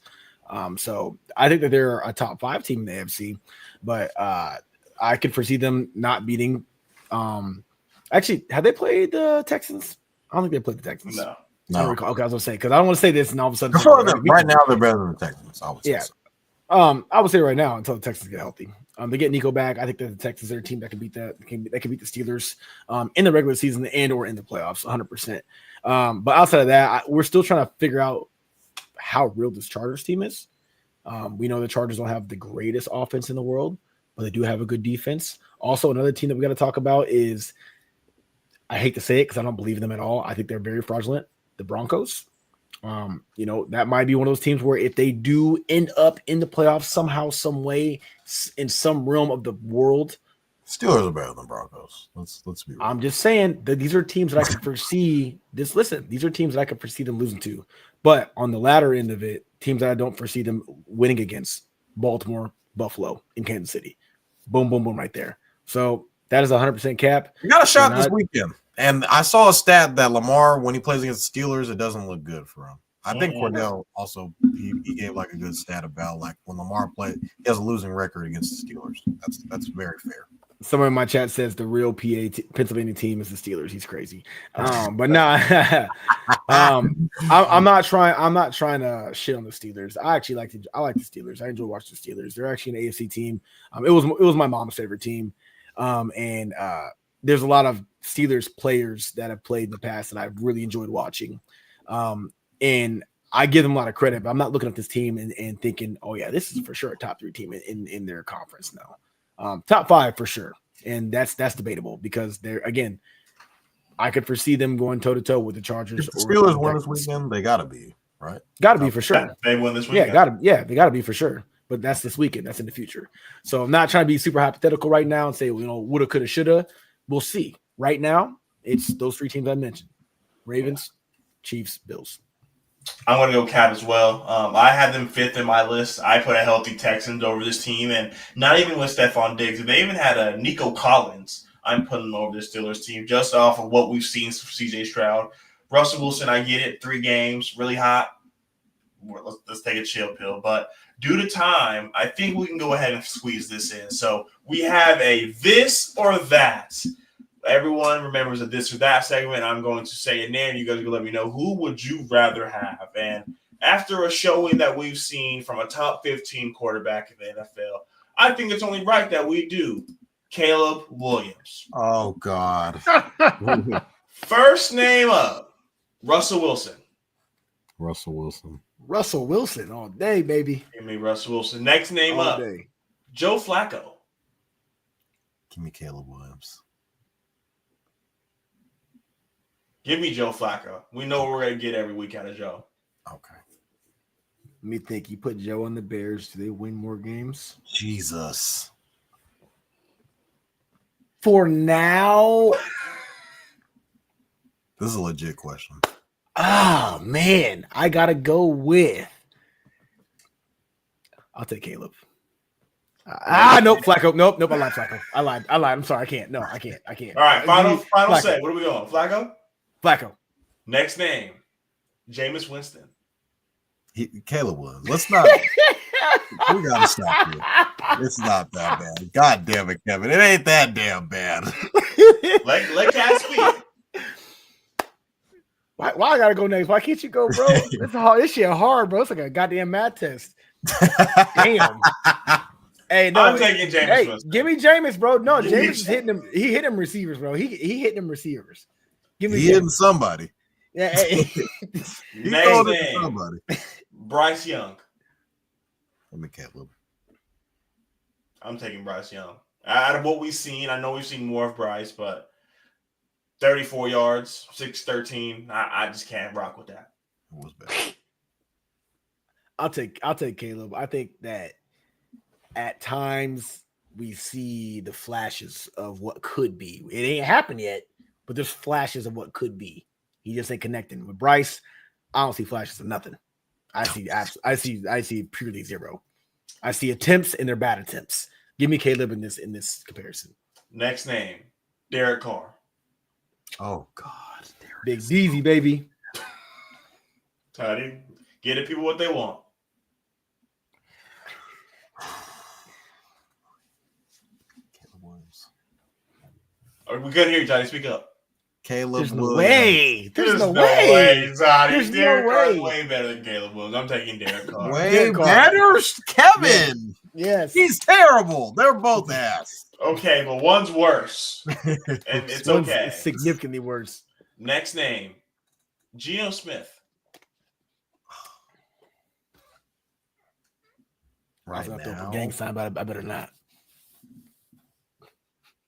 So I think that they're a top 5 team in the AFC, but I could foresee them not beating. Actually, have they played the Texans? I don't think they played the Texans. No. I don't recall. Okay, I was going to say, because I don't want to say this and all of a sudden. Right now, they're better than the Texans. I would say so. I would say right now until the Texans get healthy. They get Nico back. I think that the Texans are a team that can beat that. They can beat the Steelers in the regular season and or in the playoffs, 100%. But outside of that, we're still trying to figure out how real this Chargers team is. We know the Chargers don't have the greatest offense in the world, but they do have a good defense. Also, another team that we got to talk about is, I hate to say it because I don't believe in them at all. I think they're very fraudulent. The Broncos. That might be one of those teams where if they do end up in the playoffs somehow, some way, in some realm of the world, Steelers are better than Broncos. Let's be real. I'm just saying that these are teams that I can foresee this. Listen, these are teams that I can foresee them losing to, but on the latter end of it, teams that I don't foresee them winning against: Baltimore, Buffalo, and Kansas City. Boom, boom, boom, right there. So that is 100% cap. You got a shot this weekend. And I saw a stat that Lamar, when he plays against the Steelers, it doesn't look good for him. I think Cordell also he gave like a good stat about like when Lamar played, he has a losing record against the Steelers. That's very fair. Someone in my chat says the real Pennsylvania team is the Steelers. He's crazy. But no, I'm not trying to shit on the Steelers. I like the Steelers. I enjoy watching the Steelers. They're actually an AFC team. It was my mom's favorite team. And there's a lot of Steelers players that have played in the past that I've really enjoyed watching. And I give them a lot of credit, but I'm not looking at this team and thinking, oh yeah, this is for sure a top 3 team in their conference. No, top 5 for sure. And that's debatable because I could foresee them going toe to toe with the Chargers. If the Steelers win this weekend, they gotta be right. Gotta be for sure. They win this weekend. They gotta be for sure. But that's this weekend. That's in the future. So I'm not trying to be super hypothetical right now and say, woulda, coulda, shoulda. We'll see. Right now, it's those 3 teams I mentioned: Ravens, Chiefs, Bills. I'm going to go cap as well. I had them 5th in my list. I put a healthy Texans over this team, and not even with Stephon Diggs. If they even had a Nico Collins, I'm putting them over the Steelers team just off of what we've seen from C.J. Stroud. Russell Wilson, I get it. 3 games, really hot. Let's take a chill pill. But due to time, I think we can go ahead and squeeze this in. So we have a this or that. Everyone remembers a this or that segment. I'm going to say a name. You guys are going to let me know who would you rather have. And after a showing that we've seen from a top 15 quarterback in the NFL, I think it's only right that we do Caleb Williams. Oh, God. First name up, Russell Wilson. Russell Wilson all day, baby. Give me Russell Wilson. Next name all up, day. Joe Flacco. Give me Caleb Williams. Give me Joe Flacco. We know what we're going to get every week out of Joe. Okay. Let me think. You put Joe on the Bears. Do they win more games? Jesus. For now, This is a legit question. Oh man, I gotta go with. I'll take Caleb. Nope, Flacco. Nope. I lied, Flacco. I lied. I'm sorry. I can't. No, I can't. All right, final Flacco. say. What are we going? Flacco. Next name, Jameis Winston. Caleb was. Let's not. We gotta stop here. It's not that bad. God damn it, Kevin. It ain't that damn bad. Let Cat speak. Why I gotta go next? Why can't you go, bro? This shit hard, bro. It's like a goddamn math test. Damn. Hey, no, I'm taking Jameis. Hey, give me Jameis, bro. No, Jameis is hitting him. He hit him receivers, bro. He hitting them receivers. Give me. He hitting somebody. Yeah. Hey. Next name, Bryce Young. Let me Caleb. I'm taking Bryce Young. Out of what we've seen, I know we've seen more of Bryce, but 34 yards, 6'13". I just can't rock with that. It was bad. I'll take Caleb. I think that at times we see the flashes of what could be. It ain't happened yet, but there's flashes of what could be. He just ain't connecting. With Bryce, I don't see flashes of nothing. I see purely zero. I see attempts and they're bad attempts. Give me Caleb in this comparison. Next name, Derek Carr. Oh God, Big Deezy, baby. Totty, get the people what they want. Caleb Williams. We couldn't hear you, Totty. Speak up. Caleb There's no Williams. way. There's no way. Toddy. There's Derek no Carr's way. way better than Caleb Williams. I'm taking Derek Carr. Way Derek Carr. better, Kevin. Yes. He's terrible. They're both ass. Okay, but one's worse, and it's One's okay. significantly worse. Next name, Geno Smith. Right now, gang sign, but I better not.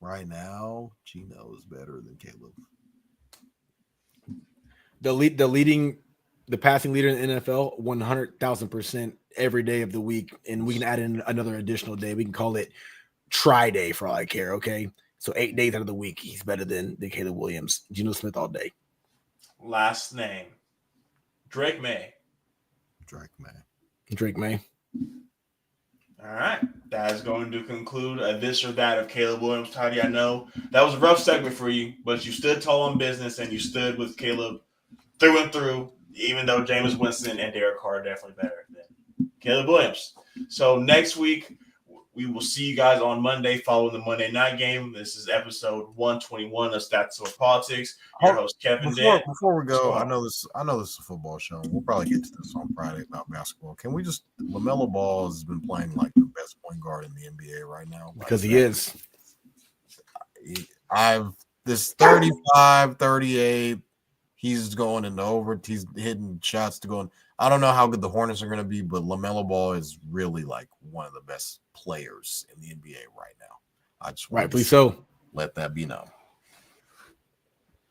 Right now, Geno is better than Caleb. The passing leader in the NFL, 100,000% every day of the week, and we can add in another additional day. We can call it try day for all I care. Okay, so 8 days out of the week, he's better than Caleb Williams. Geno Smith all day. Last name, Drake May. Drake May. All right, that is going to conclude this or that of Caleb Williams. Toddy, I know that was a rough segment for you, but you stood tall on business and you stood with Caleb through and through, even though Jameis Winston and Derek Carr are definitely better than Caleb Williams. So next week, we will see you guys on Monday following the Monday night game. This is episode 121 of Stats Over Politics. Your host, Kevin Dan. Before we go, I know this is a football show. We'll probably get to this on Friday about basketball. Can we just LaMelo Ball has been playing like the best point guard in the NBA right now. Because he is. This 35, 38. He's going into over. He's hitting shots to go in. I don't know how good the Hornets are going to be, but LaMelo Ball is really like one of the best players in the NBA right now. I just want to let that be known.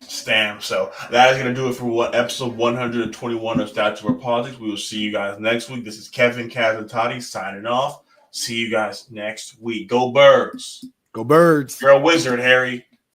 Stamp. So that is going to do it for episode 121 of Stats Over Politics. We will see you guys next week. This is Kevin, Kaz, and Totty signing off. See you guys next week. Go Birds. Go Birds. You're a wizard, Harry.